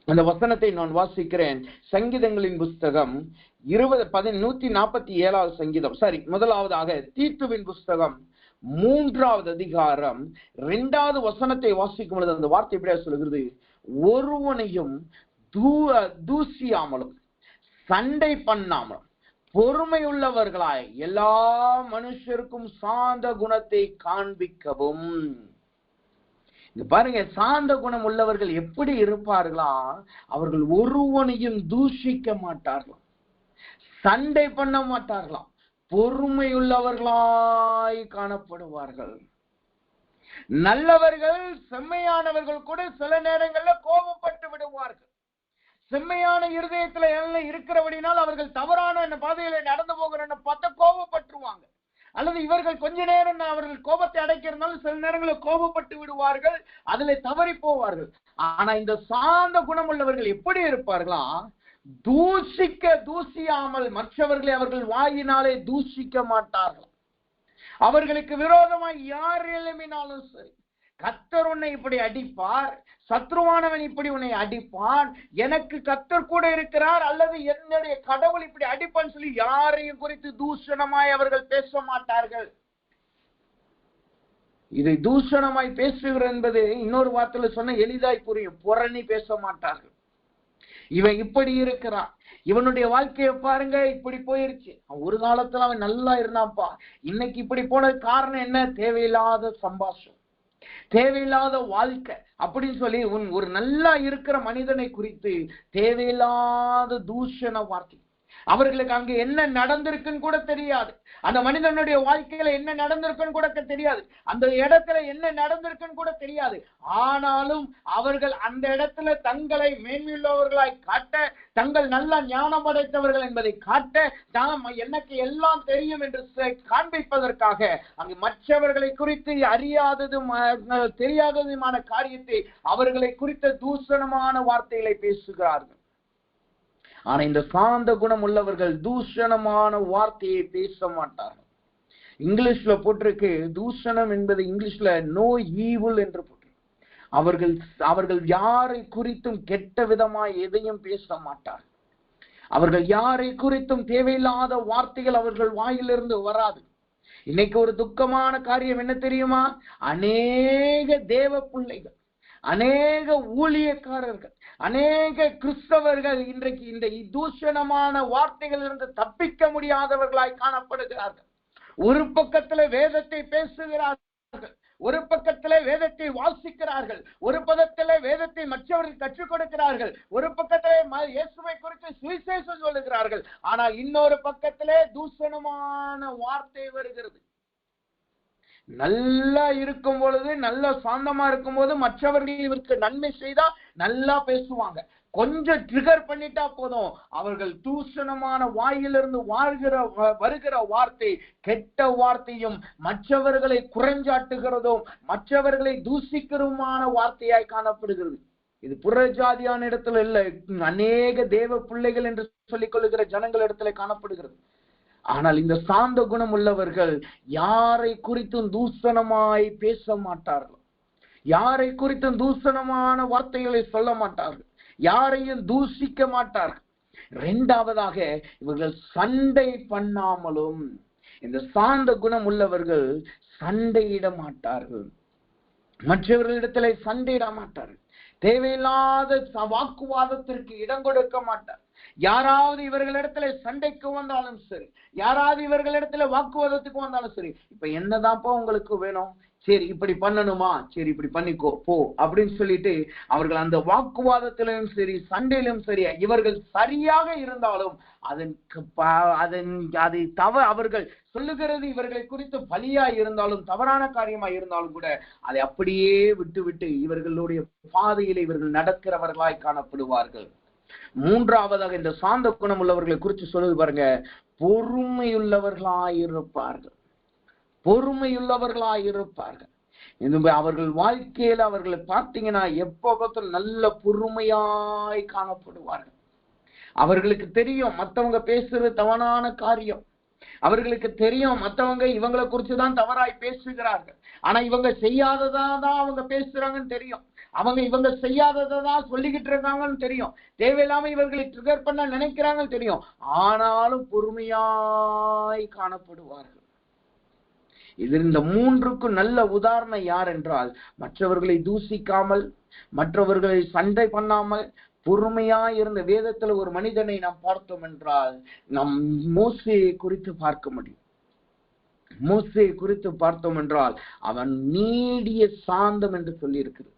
அந்த வசனத்தை நான் வாசிக்கிறேன். சங்கீதங்களின் புஸ்தகம் 147வது சங்கீதம், முதலாவதாக தீத்துவின் புஸ்தகம் 3வது அதிகாரம் 2வது வசனத்தை வாசிக்கும் பொழுது அந்த வார்த்தை இப்படியா சொல்லுகிறது. ஒருவனையும் தூசியாமலும் சண்டை பண்ணாமலும் பொறுமையுள்ளவர்களாய் எல்லா மனுஷருக்கும் சாந்த குணத்தை காண்பிக்கவும். பாருங்க, சாந்த குணம் உள்ளவர்கள் எப்படி இருப்பார்களா? அவர்கள் ஒருவனையும் தூஷிக்க மாட்டார்களாம், சண்டை பண்ண மாட்டார்களாம், பொறுமையுள்ளவர்களாய் காணப்படுவார்கள். நல்லவர்கள் செம்மையானவர்கள் கூட சில நேரங்கள்ல கோபப்பட்டு விடுவார்கள். செம்மையான இருதயத்துல இருக்கிறபடினால் அவர்கள் தவறான பாதையில நடந்து போகிற பார்த்த கோபப்பட்டுருவாங்க. அல்லது இவர்கள் கொஞ்ச நேரம் அவர்கள் கோபத்தை அடைக்கிறதுனால சில நேரங்களில் கோபப்பட்டு விடுவார்கள், அதுல தவறி போவார்கள். ஆனா இந்த சாந்த குணம் உள்ளவர்கள் எப்படி இருப்பார்களா? தூசியாமல் மற்றவர்களை அவர்கள் வாயினாலே தூஷிக்க மாட்டார்கள். அவர்களுக்கு விரோதமாய் யார் எழுப்பினாலும் சரி, கர்த்தர் உன்னை இப்படி அடிப்பார், சத்ருவானவன் இப்படி உன்னை அடிப்பான், எனக்கு கர்த்தர் கூட இருக்கிறார் அல்லது என்னுடைய கடவுள் இப்படி அடிப்பான்னு சொல்லி யாரையும் குறித்து தூஷணமாய் அவர்கள் பேச மாட்டார்கள். இதை தூஷணமாய் பேசுகிற என்பது இன்னொரு வார்த்தையில சொன்ன எளிதாய் புரியும். புரணி பேச மாட்டார்கள். இவன் இப்படி இருக்கிறான், இவனுடைய வாழ்க்கையை பாருங்க இப்படி போயிருச்சு, ஒரு காலத்துல அவன் நல்லா இருந்தான்ப்பா, இன்னைக்கு இப்படி போனது காரணம் என்ன? தேவையில்லாத சம்பாஷம், தேவையில்லாத வாழ்க்கை அப்படின்னு சொல்லி ஒரு நல்லா இருக்கிற மனிதனை குறித்து தேவையில்லாத தூஷண வார்த்தை. அவர்களுக்கு அங்க என்ன நடந்திருக்குன்னு கூட தெரியாது. அந்த மனிதனுடைய வாழ்க்கையில என்ன நடந்திருக்குன்னு கூட தெரியாது. அந்த இடத்துல என்ன நடந்திருக்குன்னு கூட தெரியாது. ஆனாலும் அவர்கள் அந்த இடத்துல தங்களை மேன்மையுள்ளவர்களாய் காட்ட, தங்கள் நல்ல ஞானம் அடைத்தவர்கள் என்பதை காட்ட, எனக்கு எல்லாம் தெரியும் என்று காண்பிப்பதற்காக அங்கு மற்றவர்களை குறித்து அறியாததும் தெரியாததுமான காரியத்தை அவர்களை குறித்த தூஷணமான வார்த்தைகளை பேசுகிறார்கள். ஆனா இந்த சாந்த குணம் உள்ளவர்கள் தூஷணமான வார்த்தையை பேச மாட்டார்கள். இங்கிலீஷ்ல போட்டிருக்கு, தூஷணம் என்பது இங்கிலீஷ்ல நோ ஈவில் என்று போட்டிருக்கு. அவர்கள் யாரை குறித்தும் கெட்ட விதமாய் எதையும் பேச மாட்டார்கள். அவர்கள் யாரை குறித்தும் தேவையில்லாத வார்த்தைகள் அவர்கள் வாயிலிருந்து வராது. இன்னைக்கு ஒரு துக்கமான காரியம் என்ன தெரியுமா? அநேக தேவ பிள்ளைகள், அநேக ஊழியக்காரர்கள், அநேக கிறிஸ்தவர்கள் இன்றைக்கு இந்த தூஷணமான வார்த்தைகளிலிருந்து தப்பிக்க முடியாதவர்களாய் காணப்படுகிறார்கள். ஒரு பக்கத்துல வேதத்தை பேசுகிறார்கள், ஒரு பக்கத்திலே வேதத்தை வாசிக்கிறார்கள், ஒரு பக்கத்திலே வேதத்தை மற்றவர்கள் கற்றுக் கொடுக்கிறார்கள், ஒரு பக்கத்திலே இயேசுவை குறித்து சுவிசேஷம் சொல்லுகிறார்கள். ஆனால் இன்னொரு பக்கத்திலே தூஷணமான வார்த்தை வருகிறது. நல்லா இருக்கும் பொழுது, நல்ல சாந்தமா இருக்கும் போது மற்றவர்கள் இவருக்கு நன்மை செய்தா நல்லா பேசுவாங்க. கொஞ்சம் ட்ரிகர் பண்ணிட்டா போதும், அவர்கள் தூஷணமான வாயிலிருந்து வருகிற வார்த்தை கெட்ட வார்த்தையும் மற்றவர்களை குறைஞ்சாட்டுகிறதும் மற்றவர்களை தூசிக்கிறதுமான வார்த்தையாய் காணப்படுகிறது. இது புறஜாதியான இடத்துல இல்ல, அநேக தேவ பிள்ளைகள் என்று சொல்லிக் கொள்ளுகிற ஜனங்கள் இடத்துல காணப்படுகிறது. ஆனால் இந்த சாந்த குணம் உள்ளவர்கள் யாரை குறித்தும் தூஷணமாய் பேச மாட்டார்கள், யாரை குறித்தும் தூஷணமான வார்த்தைகளை சொல்ல மாட்டார்கள், யாரையும் தூஷிக்க மாட்டார்கள். இரண்டாவதாக இவர்கள் சண்டை பண்ணாமலும், இந்த சாந்த குணம் உள்ளவர்கள் சண்டையிட மாட்டார்கள், மற்றவர்களிடத்திலே சண்டையிட மாட்டார்கள், தேவையில்லாத வாக்குவாதத்திற்கு இடம் கொடுக்க மாட்டார். யாராவது இவர்களிடத்துல சண்டைக்கு வந்தாலும் சரி, யாராவது இவர்களிடத்துல வாக்குவாதத்துக்கு வந்தாலும் சரி, இப்ப என்னதான்ப்பா உங்களுக்கு வேணும், சரி இப்படி பண்ணணுமா, சரி இப்படி பண்ணிக்கோ போ அப்படின்னு சொல்லிட்டு அவர்கள் அந்த வாக்குவாதத்திலும் சரி சண்டையிலும் சரி இவர்கள் சரியாக இருந்தாலும் அவர்கள் சொல்லுகிறது இவர்களை குறித்து பலியா இருந்தாலும் தவறான காரியமா இருந்தாலும் கூட அதை அப்படியே விட்டு இவர்களுடைய பாதையில இவர்கள் நடக்கிறவர்களாய் காணப்படுவார்கள். மூன்றாவதாக இந்த சாந்த குணம் உள்ளவர்களை குறித்து சொல்லுது பாருங்க, பொறுமையுள்ளவர்களாயிருப்பார்கள், பொறுமையுள்ளவர்களாயிருப்பார்கள். அவர்கள் வாழ்க்கையில அவர்களை பார்த்தீங்கன்னா எப்ப நல்ல பொறுமையாய் காணப்படுவார்கள். அவர்களுக்கு தெரியும் மற்றவங்க பேசுறது தவறான காரியம், அவர்களுக்கு தெரியும் மற்றவங்க இவங்களை குறிச்சுதான் தவறாய் பேசுகிறார்கள், ஆனா இவங்க செய்யாததான் அவங்க பேசுறாங்கன்னு தெரியும், இவங்க செய்யாததான் சொல்லிக்கிட்டு இருக்காங்கன்னு தெரியும், தேவையில்லாம இவர்களை ட்ரிகர் பண்ண நினைக்கிறாங்கன்னு தெரியும், ஆனாலும் பொறுமையாய் காணப்படுவார்கள். இது இந்த மூன்றுக்கும் நல்ல உதாரணம் யார் என்றால், மற்றவர்களை தூசிக்காமல், மற்றவர்களை சண்டை பண்ணாமல் பொறுமையாய் இருந்த வேதத்துல ஒரு மனிதனை நாம் பார்த்தோம் என்றால் நம் மோசேயை குறித்து பார்க்க முடியும். மோசேயை குறித்து பார்த்தோம் என்றால் அவன் நீடிய சாந்தம் என்று சொல்லி இருக்குது.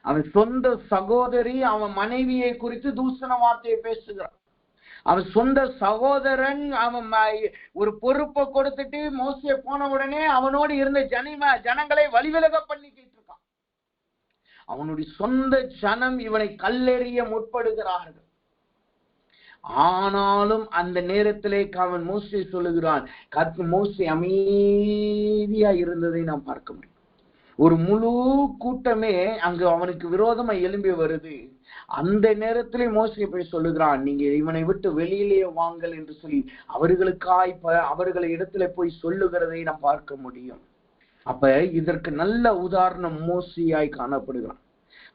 அவன் சொந்த சகோதரி அவன் மனைவியை குறித்து தூஷண வார்த்தையை பேசுகிறான். அவன் சொந்த சகோதரன் அவன் ஒரு பொறுப்பை கொடுத்துட்டு மோசே போன உடனே அவனோடு இருந்த ஜனங்களை வழிவிலக பண்ணிக்கிட்டு இருக்கான். அவனுடைய சொந்த ஜனம் இவனை கல்லெறிய முற்படுகிறார்கள். ஆனாலும் அந்த நேரத்திலே அவன் மோசே சொல்லுகிறான், மோசே அமைதியா இருந்ததை நாம் பார்க்க முடியும். ஒரு முழு கூட்டமே அங்கு அவனுக்கு விரோதமா எழும்பி வருது. அந்த நேரத்திலே மோசே போய் சொல்லுகிறான், நீங்க இவனை விட்டு வெளியிலேயே வாங்கல் என்று சொல்லி அவர்களுக்காய் அவர்களை இடத்துல போய் சொல்லுகிறதை நாம் பார்க்க முடியும். அப்ப இதற்கு நல்ல உதாரணம் மோசேயாய் காணப்படுகிறான்.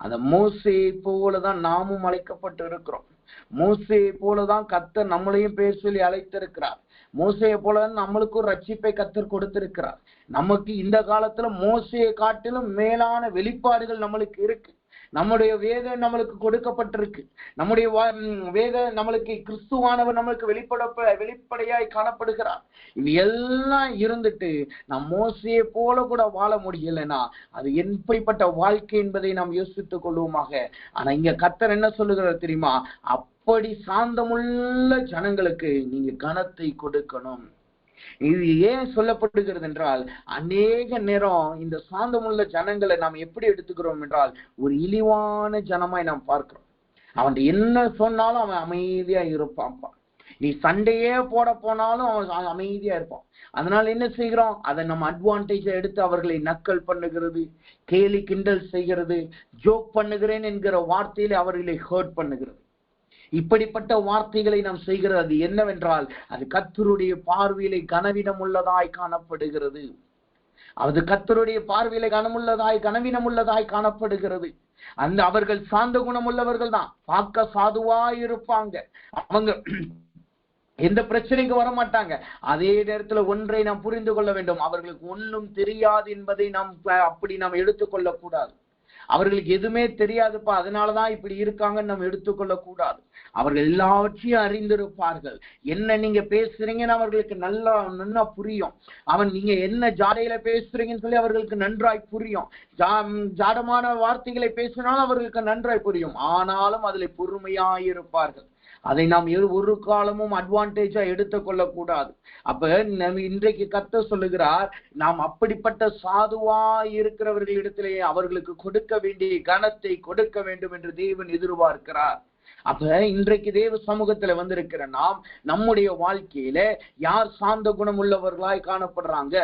அந்த மோசேயை போலதான் நாமும் அழைக்கப்பட்டு இருக்கிறோம். மோசேயை போலதான் கர்த்தர் நம்மளையும் பேர் சொல்லி அழைத்திருக்கிறார். மோசேயை போலதான் நம்மளுக்கு ஒரு ரட்சிப்பை கர்த்தர் கொடுத்திருக்கிறார். நமக்கு இந்த காலத்துல மோசேயை காட்டிலும் மேலான வெளிப்பாடுகள் நம்மளுக்கு இருக்கு. நம்முடைய வேதம் நம்மளுக்கு கொடுக்கப்பட்டிருக்கு. நம்முடைய வேதம் நம்மளுக்கு கிறிஸ்துவானவர் நம்மளுக்கு வெளிப்படையாய் காணப்படுகிறார். இது எல்லாம் இருந்துட்டு நாம் மோசையை போல கூட வாழ முடியலைன்னா அது எப்படிப்பட்ட வாழ்க்கை என்பதை நாம் யோசித்துக் கொள்வோமாக. ஆனா இங்க கர்த்தர் என்ன சொல்லுகிறார் தெரியுமா? அப்படி சாந்தமுள்ள ஜனங்களுக்கு நீங்க கனத்தை கொடுக்கணும். இது ஏன் சொல்லப்படுகிறது என்றால், அநேக நேரம் இந்த சாந்தமுள்ள ஜனங்களை நாம் எப்படி எடுத்துக்கிறோம் என்றால், ஒரு இழிவான ஜனமாய் நாம் பார்க்கிறோம். அவன் என்ன சொன்னாலும் அவன் அமைதியா இருப்பான். நீ சண்டையே போட போனாலும் அவன் அமைதியா இருப்பான். அதனால என்ன செய்கிறோம்? அதை நம்ம அட்வான்டேஜ் எடுத்து அவர்களை நக்கல் பண்ணுகிறது, கேலி கிண்டல் செய்கிறது, ஜோக் பண்ணுகிறேன் என்கிற வார்த்தையில அவர்களை ஹர்ட் பண்ணுகிறது. இப்படிப்பட்ட வார்த்தைகளை நாம் செய்கிறது அது என்னவென்றால், அது கர்த்தருடைய பார்வையிலே கனவீனம் உள்ளதாய் காணப்படுகிறது. அது கர்த்தருடைய பார்வையிலே கனவீனம் உள்ளதாய் காணப்படுகிறது. அந்த அவர்கள் சாந்த குணம் உள்ளவர்கள் தான், பார்க்க சாதுவாய் இருப்பாங்க. அவங்க எந்த பிரச்சனைக்கு வர மாட்டாங்க. அதே நேரத்துல ஒன்றை நாம் புரிந்து கொள்ள வேண்டும், அவர்களுக்கு ஒன்றும் தெரியாது என்பதை நாம் அப்படி நாம் எடுத்துக்கொள்ள கூடாது. அவர்களுக்கு எதுவுமே தெரியாதுப்பா அதனாலதான் இப்படி இருக்காங்கன்னு நம்ம எடுத்துக்கொள்ள கூடாது. அவர்கள் எல்லாவற்றையும் அறிந்திருப்பார்கள். என்ன நீங்க பேசுறீங்கன்னு அவர்களுக்கு நல்லா புரியும். நீங்க என்ன ஜாடையில பேசுறீங்கன்னு சொல்லி அவர்களுக்கு நன்றாய் புரியும். ஜாடமான வார்த்தைகளை பேசினாலும் அவர்களுக்கு நன்றாய் புரியும். ஆனாலும் அதுல பொறுமையாயிருப்பார்கள். அதை நாம் ஒரு காலமும் அட்வான்டேஜா எடுத்துக்கொள்ள கூடாது. அப்ப இன்றைக்கு கர்த்தர் சொல்லுகிறார், நாம் அப்படிப்பட்ட சாதுவாய் இருக்கிறவர்களிடத்திலே அவர்களுக்கு கொடுக்க வேண்டிய கனத்தை கொடுக்க வேண்டும் என்று தேவன் எதிர்பார்க்கிறார். அப்ப இன்றைக்கு தேவ சமூகத்துல வந்திருக்கிற நாம் நம்முடைய வாழ்க்கையில யார் சாந்த குணம் உள்ளவர்களாய் காணப்படுறாங்க,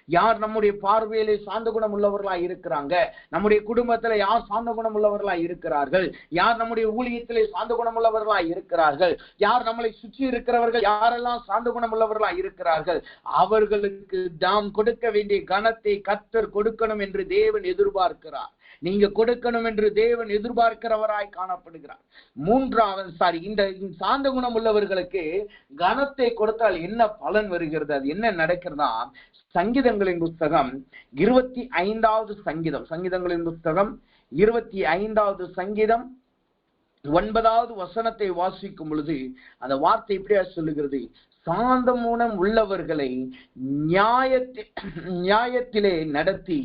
யார் நம்முடைய பார்வையிலே சாந்த குணம் உள்ளவர்களாய் இருக்கிறாங்க, நம்முடைய குடும்பத்துல யார் சாந்த குணம் உள்ளவர்களாய் இருக்கிறார்கள், யார் நம்முடைய ஊழியத்திலே சாந்த குணம் உள்ளவர்களாய் இருக்கிறார்கள், யார் நம்மளை சுற்றி இருக்கிறவர்கள் யாரெல்லாம் சாந்த குணம் உள்ளவர்களாய் இருக்கிறார்கள், அவர்களுக்கு நாம் கொடுக்க வேண்டிய கனத்தை கர்த்தர் கொடுக்கணும் என்று தேவன் எதிர்பார்க்கிறார். நீங்க கொடுக்கணும் என்று தேவன் எதிர்பார்க்கிறவராய் காணப்படுகிறார். இந்த சாந்த குணம் உள்ளவர்களுக்கு கனத்தை கொடுத்தால் என்ன பலன் வருகிறது, அது என்ன நடக்கிறதா? சங்கீதங்களின் புஸ்தகம் 25வது சங்கீதம், சங்கீதங்களின் புஸ்தகம் 25வது சங்கீதம் 9வது வசனத்தை வாசிக்கும் பொழுது அந்த வார்த்தை இப்படியா சொல்லுகிறது, சாந்த குணம் உள்ளவர்களை நியாயத்திலே நடத்தி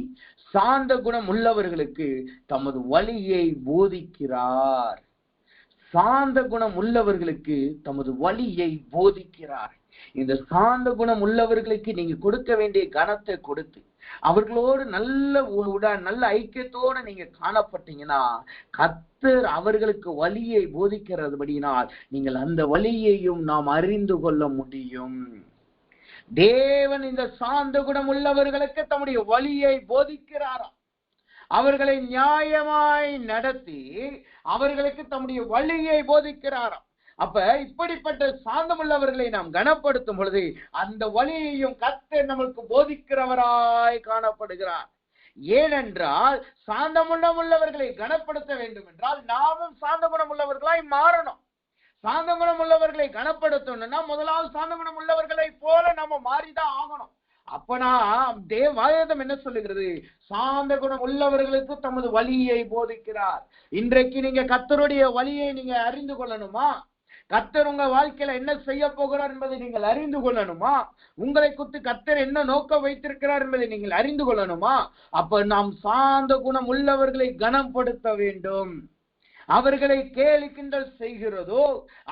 சாந்த குணம் உள்ளவர்களுக்கு தமது வழியை போதிக்கிறார். சாந்த குணம் உள்ளவர்களுக்கு தமது வழியை போதிக்கிறார். இந்த சாந்த குணம் உள்ளவர்களுக்கு நீங்க கொடுக்க வேண்டிய கனத்தை கொடுத்து அவர்களோடு நல்ல ஐக்கியத்தோடு நீங்க காணப்பட்டீங்கன்னா கர்த்தர் அவர்களுக்கு வழியை போதிக்கிறதுபடியினால் நீங்கள் அந்த வழியையும் நாம் அறிந்து கொள்ள முடியும். தேவன் இந்த சாந்த குணம் உள்ளவர்களுக்கு தம்முடைய வழியை போதிக்கிறாராம். அவர்களை நியாயமாய் நடத்தி அவர்களுக்கு தம்முடைய வழியை போதிக்கிறாராம். அப்ப இப்படிப்பட்ட சாந்தமுள்ளவர்களை நாம் கனப்படுத்தும் பொழுது அந்த வழியையும் கர்த்தர் நம்மளுக்கு போதிக்கிறவராய் காணப்படுகிறார். ஏனென்றால் சாந்த குணம் உள்ளவர்களை கனப்படுத்த வேண்டும் என்றால் நாமும் சாந்த குணம் உள்ளவர்களாய் மாறணும். சாந்த குணம் உள்ளவர்களை கனப்படுத்தணும்னா முதலாவது சாந்த குணம் உள்ளவர்களை போல நம்ம மாறிதான் ஆகணும். அப்பனா வேதம் என்ன சொல்லுகிறது? சாந்த குணம் உள்ளவர்களுக்கு தமது வழியை போதிக்கிறார். இன்றைக்கு நீங்க கர்த்தருடைய வழியை நீங்க அறிந்து கொள்ளணுமா? கர்த்தர் உங்க வாழ்க்கையில என்ன செய்ய போகிறார் என்பதை நீங்கள் அறிந்து கொள்ளணுமா? உங்களை குறித்து கர்த்தர் என்ன நோக்கம் வைத்திருக்கிறார் என்பதை நீங்கள் அறிந்து கொள்ளணுமா? அப்ப நாம் சாந்த குணம் உள்ளவர்களை கனப்படுத்த வேண்டும். அவர்களை கேலி கிண்டல் செய்கிறதோ,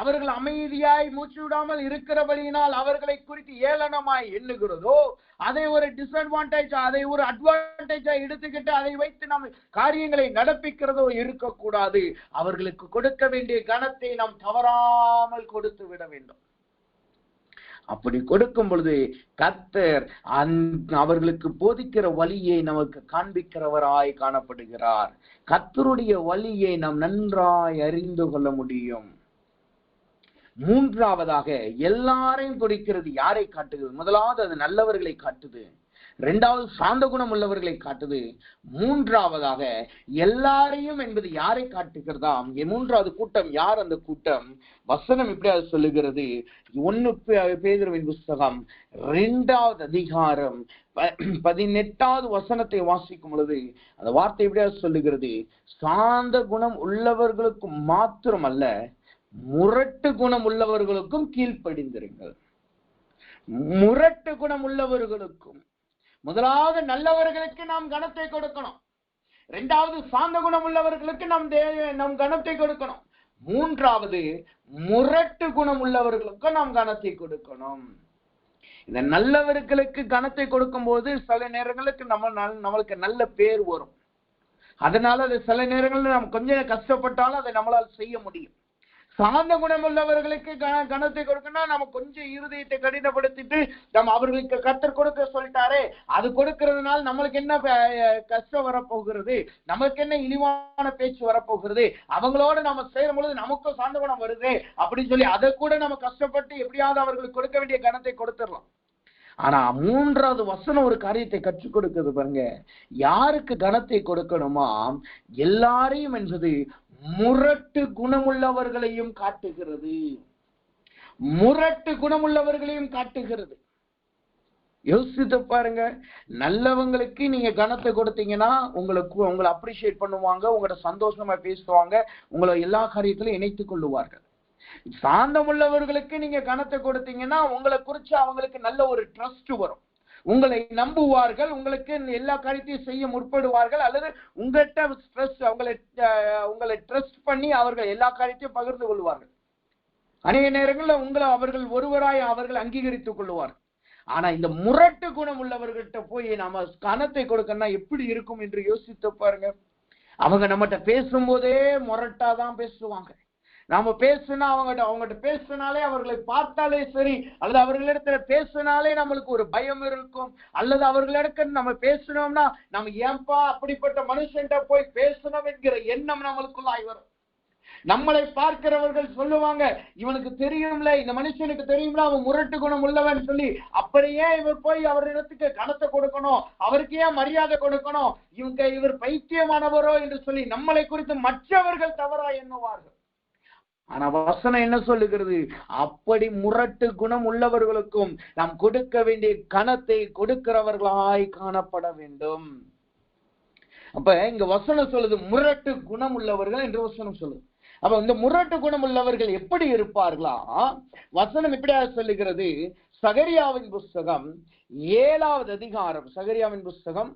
அவர்கள் அமைதியாய் மூச்சு விடாமல் இருக்கிறபடியினால் அவர்களை குறித்து ஏளனமாய் எண்ணுகிறதோ, அதை ஒரு டிஸ்அட்வான்டேஜ் அதை ஒரு அட்வான்டேஜா எடுத்துக்கிட்டு அதை வைத்து நாம் காரியங்களை நடப்பிக்கிறதோ இருக்கக்கூடாது. அவர்களுக்கு கொடுக்க வேண்டிய கனத்தை நாம் தவறாமல் கொடுத்து விட வேண்டும். அப்படி கொடுக்கும் பொழுது கர்த்தர் அவர்களுக்கு போதிக்கிற வழியை நமக்கு காண்பிக்கிறவராய் காணப்படுகிறார். கர்த்தருடைய வழியை நாம் நன்றாய் அறிந்து கொள்ள முடியும். மூன்றாவதாக எல்லாரையும் குறிக்கிறது யாரை காட்டுகிறது? முதலாவது அது நல்லவர்களை காட்டுது. இரண்டாவது சாந்த குணம் உள்ளவர்களை காட்டுது. மூன்றாவதாக எல்லாரையும் என்பது யாரை காட்டுகிறதா? மூன்றாவது கூட்டம் யார்? அந்த கூட்டம் வசனம் இப்படியாவது சொல்லுகிறது. 1 பேதுருவின் புஸ்தகம் 2வது அதிகாரம் 18வது வசனத்தை வாசிக்கும் பொழுது அந்த வார்த்தை எப்படியாவது சொல்லுகிறது, சாந்த குணம் உள்ளவர்களுக்கு மாத்திரமல்ல முரட்டு குணம் உள்ளவர்களுக்கும் கீழ்ப்படிந்திருங்கள். முரட்டு குணம் உள்ளவர்களுக்கும். முதலாவது நல்லவர்களுக்கு நாம் கனத்தை கொடுக்கணும். இரண்டாவது சாந்த குணம் உள்ளவர்களுக்கு நம் கனத்தை கொடுக்கணும். மூன்றாவது முரட்டு குணம் உள்ளவர்களுக்கு நாம் கனத்தை கொடுக்கணும். இந்த நல்லவர்களுக்கு கனத்தை கொடுக்கும் போது சில நேரங்களுக்கு நம்மளுக்கு நல்ல பேர் வரும். அதனால அது சில நேரங்களில் நம்ம கொஞ்சம் கஷ்டப்பட்டாலும் அதை நம்மளால் செய்ய முடியும். சாந்த குணம் உள்ளவர்களுக்கு கனத்தை கொடுக்கணும். நம்ம கொஞ்சம் இருதயத்தை கடினப்படுத்திட்டு நம்ம அவர்களுக்கு கத்தர் கொடுக்க சொல்லிட்டாரே, அது கொடுக்கறதுனால நம்மளுக்கு என்ன கஷ்டம் வரப்போகிறது, நமக்கு என்ன இழிவான பேச்சு வரப்போகிறது, அவங்களோட நம்ம செய்யும் பொழுது நமக்கும் சாந்த குணம் வருது அப்படின்னு சொல்லி அதை கூட நம்ம கஷ்டப்பட்டு எப்படியாவது அவர்களுக்கு கொடுக்க வேண்டிய கனத்தை கொடுத்துடலாம். ஆனா மூன்றாவது வசனம் ஒரு காரியத்தை கற்றுக் கொடுக்கிறது பாருங்க. யாருக்கு கனத்தை கொடுக்கணுமா? எல்லாரையும் என்பது முரட்டு குணமுள்ளவர்களையும் காட்டுகிறது. முரட்டு குணமுள்ளவர்களையும் காட்டுகிறது. யோசித்து பாருங்க. நல்லவங்களுக்கு நீங்க கனத்தை கொடுத்தீங்கன்னா உங்களை அப்ரிஷியேட் பண்ணுவாங்க, உங்களோட சந்தோஷமா பேசுவாங்க, உங்களை எல்லா காரியத்திலும் இணைத்துக் கொள்ளுவார்கள். சாந்தம் உள்ளவர்களுக்கு நீங்க கனத்தை கொடுத்தீங்கன்னா உங்களை குறிச்சு அவங்களுக்கு நல்ல ஒரு ட்ரஸ்ட் வரும், உங்களை நம்புவார்கள், உங்களுக்கு எல்லா காரியத்தையும் செய்ய முற்படுவார்கள், அல்லது உங்கள்கிட்ட உங்களை ட்ரஸ்ட் பண்ணி அவர்கள் எல்லா காரியத்தையும் பகிர்ந்து கொள்வார்கள். அநேக நேரங்களில் அவர்கள் ஒருவராய் அவர்கள் அங்கீகரித்துக் கொள்வார்கள். ஆனா இந்த முரட்டு குணம் உள்ளவர்கிட்ட போய் நாம கனத்தை கொடுக்கணும்னா எப்படி இருக்கும் என்று யோசித்து பாருங்க. அவங்க நம்மகிட்ட பேசும்போதே முரட்டாதான் பேசுவாங்க. நாம பேசுனா அவங்ககிட்ட பேசினாலே அவர்களை பார்த்தாலே சரி, அல்லது அவர்களிடத்துல பேசினாலே நம்மளுக்கு ஒரு பயம் இருக்கும், அல்லது அவர்களிடத்துல நம்ம பேசணும்னா நம்ம ஏன்பா அப்படிப்பட்ட மனுஷன்ட்ட போய் பேசணும் என்கிற எண்ணம் நம்மளுக்குள்ளாய் வரும். நம்மளை பார்க்கிறவர்கள் சொல்லுவாங்க, இவனுக்கு தெரியும்ல, இந்த மனுஷனுக்கு தெரியும்ல அவன் முரட்டு குணம் உள்ளவன் சொல்லி, அப்படியே இவர் போய் அவரிடத்துக்கு கனத்தை கொடுக்கணும், அவருக்கு ஏன் மரியாதை கொடுக்கணும், இவர் பைத்தியமானவரோ என்று சொல்லி நம்மளை குறித்து மற்றவர்கள் தவறா எண்ணுவார்கள். ஆனா வசனம் என்ன சொல்லுகிறது? அப்படி முரட்டு குணம் உள்ளவர்களுக்கும் நாம் கொடுக்க வேண்டிய கனத்தை கொடுக்கிறவர்களாய் காணப்பட வேண்டும். அப்ப இங்க வசனம் சொல்லுது முரட்டு குணம் உள்ளவர்கள் என்று வசனம் சொல்லுது. அப்ப இந்த முரட்டு குணம் உள்ளவர்கள் எப்படி இருப்பார்களா? வசனம் இப்படியா சொல்லுகிறது. சகரியாவின் புஸ்தகம் 7வது அதிகாரம், சகரியாவின் புஸ்தகம்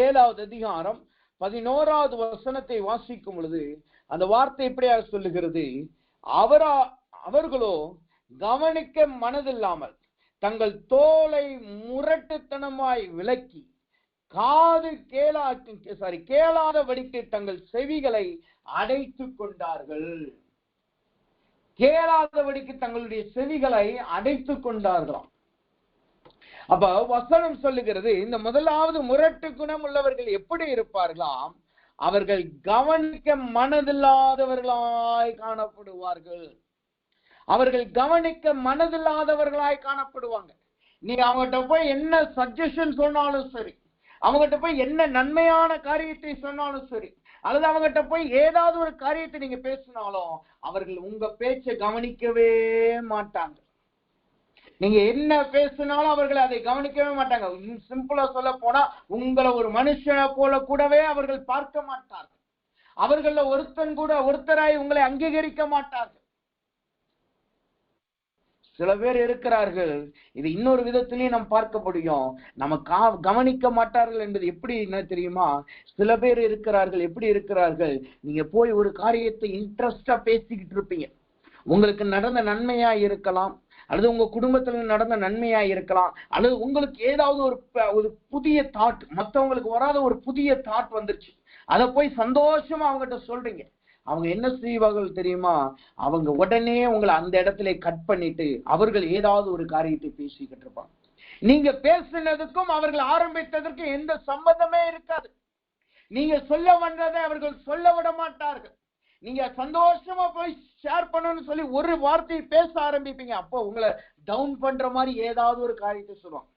7வது அதிகாரம் 11வது வசனத்தை வாசிக்கும் பொழுது அந்த வார்த்தை எப்படியாக சொல்லுகிறது? அவர்களோ கவனிக்க மனதில்லாமல் தங்கள் தோலை முரட்டுத்தனமாய் விலக்கி கேளாதபடிக்கு தங்கள் செவிகளை அடைத்துக் கொண்டார்கள். கேளாதபடிக்கு தங்களுடைய செவிகளை அடைத்துக் கொண்டார்களாம். அப்ப வசனம் சொல்லுகிறது, இந்த முதலாவது முரட்டு குணம் உள்ளவர்கள் எப்படி இருப்பார்களாம்? அவர்கள் கவனிக்க மனதில்லாதவர்களாய் காணப்படுவார்கள். அவர்கள் கவனிக்க மனதில்லாதவர்களாய் காணப்படுவாங்க. நீ அவங்ககிட்ட போய் என்ன சஜஷன் சொன்னாலும் சரி, அவங்ககிட்ட போய் என்ன நன்மையான காரியத்தை சொன்னாலும் சரி, அல்லது அவங்ககிட்ட போய் ஏதாவது ஒரு காரியத்தை நீங்க பேசினாலும் அவர்கள் உங்க பேச்சை கவனிக்கவே மாட்டாங்க. நீங்க என்ன பேசினாலும் அவர்கள் அதை கவனிக்கவே மாட்டாங்க. சிம்பிளா சொல்ல போனா உங்களை ஒரு மனுஷனை போல கூடவே அவர்கள் பார்க்க மாட்டார்கள். அவர்கள ஒருத்தராய் உங்களை அங்கீகரிக்க மாட்டார்கள். சில பேர் இருக்கிறார்கள், இது இன்னொரு விதத்திலேயே நாம் பார்க்க முடியும், நம்ம கவனிக்க மாட்டார்கள் என்பது எப்படி என்ன தெரியுமா? சில பேர் இருக்கிறார்கள், எப்படி இருக்கிறார்கள், நீங்க போய் ஒரு காரியத்தை இன்ட்ரெஸ்டா பேசிக்கிட்டு இருப்பீங்க. உங்களுக்கு நடந்த நன்மையா இருக்கலாம், அல்லது உங்க குடும்பத்துல நடந்த நன்மையா இருக்கலாம், அல்லது உங்களுக்கு ஏதாவது ஒரு புதிய தாட், மற்றவங்களுக்கு வராத ஒரு புதிய தாட் வந்துருச்சு, அதை போய் சந்தோஷமா அவங்ககிட்ட சொல்றீங்க. அவங்க என்ன செய்வார்கள் தெரியுமா? அவங்க உடனே உங்களை அந்த இடத்துல கட் பண்ணிட்டு அவர்கள் ஏதாவது ஒரு காரியத்தை பேசிக்கிட்டு இருப்பாங்க. நீங்க பேசினதுக்கும் அவர்கள் ஆரம்பித்ததற்கும் எந்த சம்பந்தமே இருக்காது. நீங்க சொல்ல வந்ததை அவர்கள் சொல்ல விட மாட்டார்கள். நீங்க சந்தோஷமா போய் ஷேர் பண்ணணும்னு சொல்லி ஒரு வார்த்தையை பேச ஆரம்பிப்பீங்க, அப்போ உங்களை டவுன் பண்ற மாதிரி ஏதாவது ஒரு காரியத்தை சொல்லுவாங்க.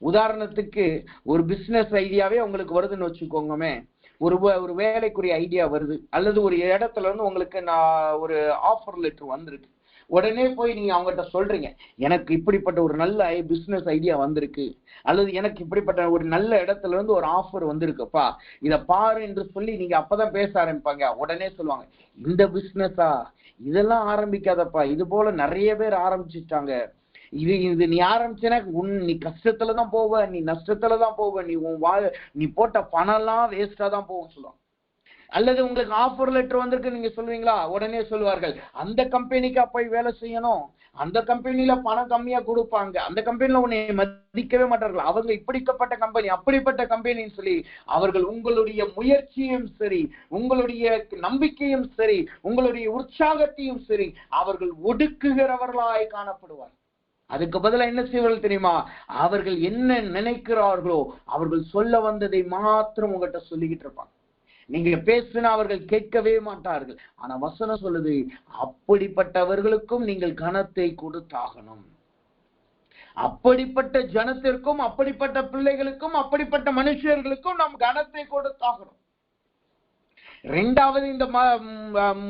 உதாரணத்துக்கு ஒரு பிசினஸ் ஐடியாவே உங்களுக்கு வருதுன்னு வச்சுக்கோங்கமே, ஒரு வேலைக்குரிய ஐடியா வருது, அல்லது ஒரு இடத்துல இருந்து உங்களுக்கு நான் ஒரு ஆஃபர் லெட்டர் வந்திருக்கு. உடனே போய் நீங்க அவங்ககிட்ட சொல்றீங்க, எனக்கு இப்படிப்பட்ட ஒரு நல்ல பிசினஸ் ஐடியா வந்திருக்கு, அல்லது எனக்கு இப்படிப்பட்ட ஒரு நல்ல இடத்துல இருந்து ஒரு ஆஃபர் வந்திருக்குப்பா, இத பாரு என்று சொல்லி நீங்க அப்பதான் பேச ஆரம்பிப்பாங்க. உடனே சொல்லுவாங்க, இந்த பிசினஸா, இதெல்லாம் ஆரம்பிக்காதப்பா, இது போல நிறைய பேர் ஆரம்பிச்சுட்டாங்க, இது நீ ஆரம்பிச்சேன்னா நீ கஷ்டத்துலதான் போவ, நீ நஷ்டத்துலதான் போவ, நீ போட்ட பணம் எல்லாம் வேஸ்டா தான் போகும் சொல்லுவாங்க. அல்லது உங்களுக்கு ஆஃபர் லெட்டர் வந்திருக்கு, நீங்க சொல்லுவீங்களா, உடனே சொல்லுவார்கள், அந்த கம்பெனிக்கா போய் வேலை செய்யணும், அந்த கம்பெனில பணம் கம்மியா கொடுப்பாங்க, அந்த கம்பெனில உன்னை மதிக்கவே மாட்டார்கள், அவங்க இப்படிப்பட்ட கம்பெனி அப்படிப்பட்ட கம்பெனின்னு சொல்லி அவர்கள் உங்களுடைய முயற்சியும் சரி, உங்களுடைய நம்பிக்கையும் சரி, உங்களுடைய உற்சாகத்தையும் சரி அவர்கள் ஒடுக்குகிறவர்களாய் காணப்படுவார். அதுக்கு பதிலா என்ன செய்வார்கள் தெரியுமா? அவர்கள் என்ன நினைக்கிறார்களோ அவர்கள் சொல்ல வந்ததை மாத்திரம் உங்ககிட்ட சொல்லிக்கிட்டு இருப்பாங்க. நீங்க பேசினா அவர்கள் கேட்கவே மாட்டார்கள். ஆனா வசனம் சொல்லுது, அப்படிப்பட்டவர்களுக்கும் நீங்கள் கனத்தை கொடுத்தாகணும். அப்படிப்பட்ட ஜனத்திற்கும், அப்படிப்பட்ட பிள்ளைகளுக்கும், அப்படிப்பட்ட மனுஷர்களுக்கும் நாம் கனத்தை கொடுத்தாகணும். இரண்டாவது, இந்த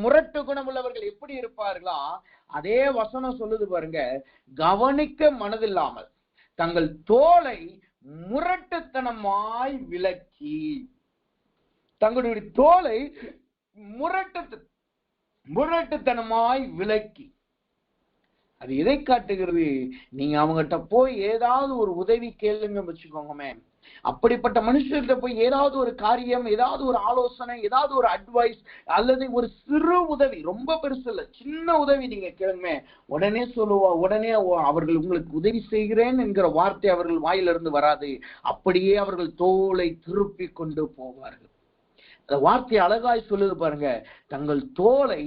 முரட்டு குணம் உள்ளவர்கள் எப்படி இருப்பார்களா? அதே வசனம் சொல்லுது பாருங்க, கவனிக்க மனதில்லாமல் தங்கள் தோலை முரட்டுத்தனமாய் விலக்கி, தங்களுடைய தோலை முரட்டுத்தனமாய் விலக்கி. அது எதை காட்டுகிறது? நீங்க அவங்ககிட்ட போய் ஏதாவது ஒரு உதவி கேளுங்க வச்சுக்கோங்கமே, அப்படிப்பட்ட மனுஷர்கிட்ட போய் ஏதாவது ஒரு காரியம், ஏதாவது ஒரு ஆலோசனை, ஏதாவது ஒரு அட்வைஸ், அல்லது ஒரு சிறு உதவி, ரொம்ப பெருசு இல்ல, சின்ன உதவி நீங்க கேளுங்க, உடனே உடனே அவர்கள் உங்களுக்கு உதவி செய்கிறேன் என்கிற வார்த்தை அவர்கள் வாயிலிருந்து வராது. அப்படியே அவர்கள் தோலை திருப்பி கொண்டு போவார்கள். அந்த வார்த்தை அழகாய் சொல்லுது பாருங்க, தங்கள் தோலை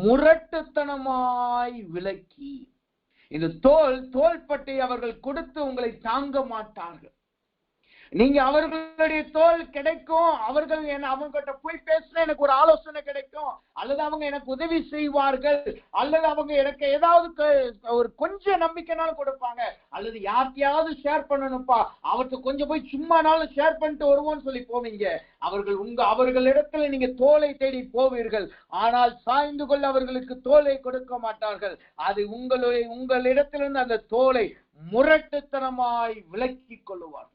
முரட்டுத்தனமாய் விலக்கி. இந்த தோள்பட்டை அவர்கள் கொடுத்து உங்களை தாங்க மாட்டார்கள். நீங்க அவர்களுடைய தோல் கிடைக்கும், அவர்கள் அவங்ககிட்ட போய் பேசினா எனக்கு ஒரு ஆலோசனை கிடைக்கும், அல்லது அவங்க எனக்கு உதவி செய்வார்கள், அல்லது அவங்க எனக்கு ஏதாவது ஒரு கொஞ்சம் நம்பிக்கைனாலும் கொடுப்பாங்க, அல்லது யார்கிட்டயாவது ஷேர் பண்ணணும்ப்பா, அவர்கிட்ட கொஞ்சம் போய் சும்மானாலும் ஷேர் பண்ணிட்டு வருவோம்னு சொல்லி போவீங்க. அவர்களிடத்துல நீங்க தோலை தேடி போவீர்கள், ஆனால் சாய்ந்து கொள்ள அவர்களுக்கு தோலை கொடுக்க மாட்டார்கள். அது உங்களிடத்திலிருந்து அந்த தோலை முரட்டுத்தனமாய் விலக்கி கொள்ளுவார்.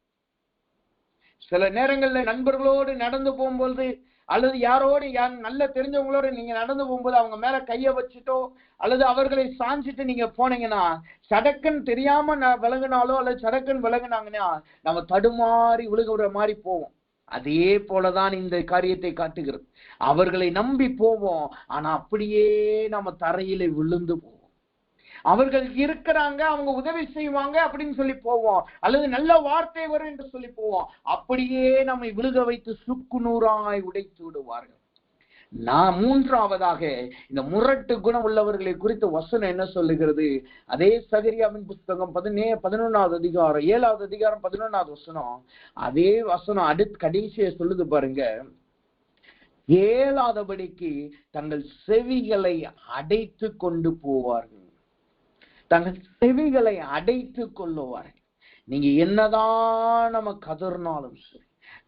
சில நேரங்கள்ல நண்பர்களோடு நடந்து போகும்போது, அல்லது யாரோடு நல்ல தெரிஞ்சவங்களோட நீங்க நடந்து போகும்போது அவங்க மேல கைய வச்சுட்டோ அல்லது அவர்களை சாஞ்சிட்டு நீங்க போனீங்கன்னா, சடக்குன்னு தெரியாம விலகினாலோ அல்லது சடக்குன்னு விலகினாங்கன்னா நம்ம தடுமாறி விழுகிற மாதிரி போவோம். அதே போலதான் இந்த காரியத்தை காட்டுகிறது. அவர்களை நம்பி போவோம், ஆனா அப்படியே நம்ம தரையில விழுந்து போவோம். அவர்கள் இருக்கிறாங்க, அவங்க உதவி செய்வாங்க அப்படின்னு சொல்லி போவோம், அல்லது நல்ல வார்த்தை வரும் என்று சொல்லி போவோம், அப்படியே நம்மை விழுக வைத்து சுக்கு நூறாய் உடைத்து விடுவார்கள். மூன்றாவதாக, இந்த முரட்டு குணம் உள்ளவர்களை குறித்து வசனம் என்ன சொல்லுகிறது? அதே சகரியாவின் புஸ்தகம் 11வது அதிகாரம் 7வது அதிகாரம் 11வது வசனம், அதே வசனம் அடுத்து கடைசியை சொல்லுது பாருங்க, ஏழாதபடிக்கு தங்கள் செவிகளை அடைத்து கொண்டு போவார்கள். தங்கள் செவிகளை அடைத்து கொள்ளுவார்கள். நீங்க என்னதான் நம்ம கதறினாலும் சரி,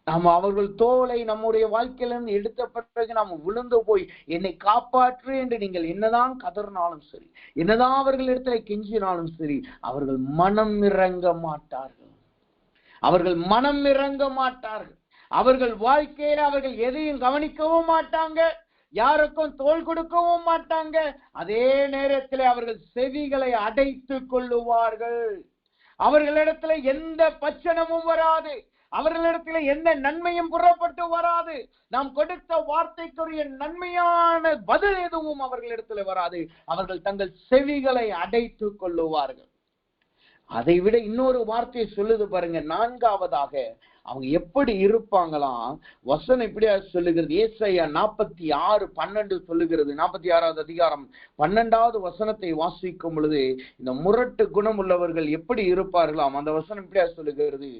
நம்ம அவர்கள் தோலை நம்முடைய வாழ்க்கையிலிருந்து எடுத்த பிறகு நம்ம விழுந்து போய் என்னை காப்பாற்று என்று நீங்கள் என்னதான் கதறினாலும் சரி, என்னதான் அவர்கள் இடத்துல கெஞ்சினாலும் சரி, அவர்கள் மனம் இறங்க மாட்டார்கள். அவர்கள் மனம் இறங்க மாட்டார்கள். அவர்கள் வாழ்க்கையில அவர்கள் எதையும் கவனிக்கவும் மாட்டாங்க, யாருக்கும் தோல் கொடுக்கவும் மாட்டாங்க. அதே நேரத்தில் அவர்கள் செவிகளை அடைத்து கொள்ளுவார்கள். அவர்களிடத்துல எந்த பட்சணமும் வராது, அவர்களிடத்துல எந்த நன்மையும் புறப்பட்டு வராது. நாம் கொடுத்த வார்த்தைக்குரிய நன்மையான பதில் எதுவும் அவர்களிடத்துல வராது. அவர்கள் தங்கள் செவிகளை அடைத்து கொள்ளுவார்கள். அதை விட இன்னொரு வார்த்தையை சொல்லுது பாருங்க, நான்காவதாக அவங்க எப்படி இருப்பாங்களாம். வசனம் இப்படியா சொல்லுகிறது, ஏசாயா 46:12 சொல்லுகிறது. 46வது அதிகாரம் 12வது வசனத்தை வாசிக்கும் பொழுது இந்த முரட்டு குணம் உள்ளவர்கள் எப்படி இருப்பார்களாம். அந்த வசனம் இப்படியா சொல்லுகிறது,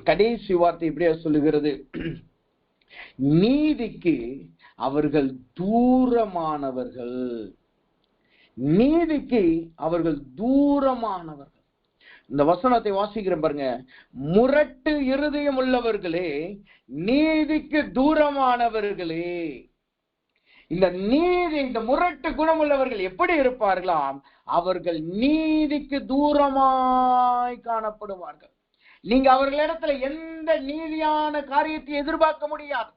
கடைசி வார்த்தை இப்படியா சொல்லுகிறது, நீதிக்கு அவர்கள் தூரமானவர்கள். நீதிக்கு அவர்கள் தூரமானவர்கள். இந்த வசனத்தை வாசிக்கிறேன் பாருங்க. முரட்டு இருதயம் உள்ளவர்களே, நீதிக்கு தூரமானவர்களே. இந்த முரட்டு குணம் உள்ளவர்கள் எப்படி இருப்பார்களாம்? அவர்கள் நீதிக்கு தூரமாய் காணப்படுவார்கள். நீங்க அவர்களிடத்துல எந்த நீதியான காரியத்தை எதிர்பார்க்க முடியாது,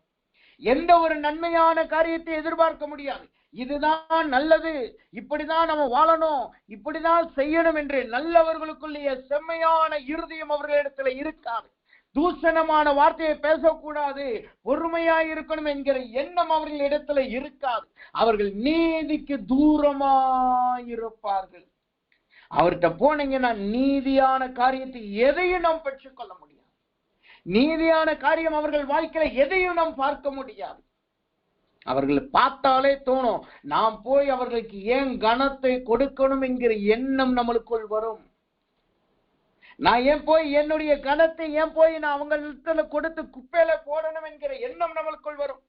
எந்த ஒரு நன்மையான காரியத்தை எதிர்பார்க்க முடியாது. இதுதான் நல்லது, இப்படிதான் நம்ம வாழணும், இப்படிதான் செய்யணும் என்று நல்லவர்களுக்குள்ளே செம்மையான இருதயம் அவர்களிடத்துல இருக்காது. தூஷணமான வார்த்தையை பேசக்கூடாது, பொறுமையாய் இருக்கணும் என்கிற எண்ணம் அவர்களிடத்துல இருக்காது. அவர்கள் நீதிக்கு தூரமாயிருப்பார்கள். அவர்கிட்ட போனீங்கன்னா நீதியான காரியத்தை எதையும் நாம் பெற்றுக்கொள்ள முடியாது. நீதியான காரியம் அவர்கள் வாழ்க்கையில எதையும் நாம் பார்க்க முடியாது. அவர்களை பார்த்தாலே தோணும், நாம் போய் அவர்களுக்கு ஏன் கனத்தை கொடுக்கணும் என்கிற எண்ணம் நம்மளுக்குள் வரும். நான் ஏன் போய் என்னுடைய கனத்தை ஏன் போய் நான் அவங்களிடத்துல கொடுத்து குப்பையில போடணும் என்கிற எண்ணம் நம்மளுக்குள் வரும்.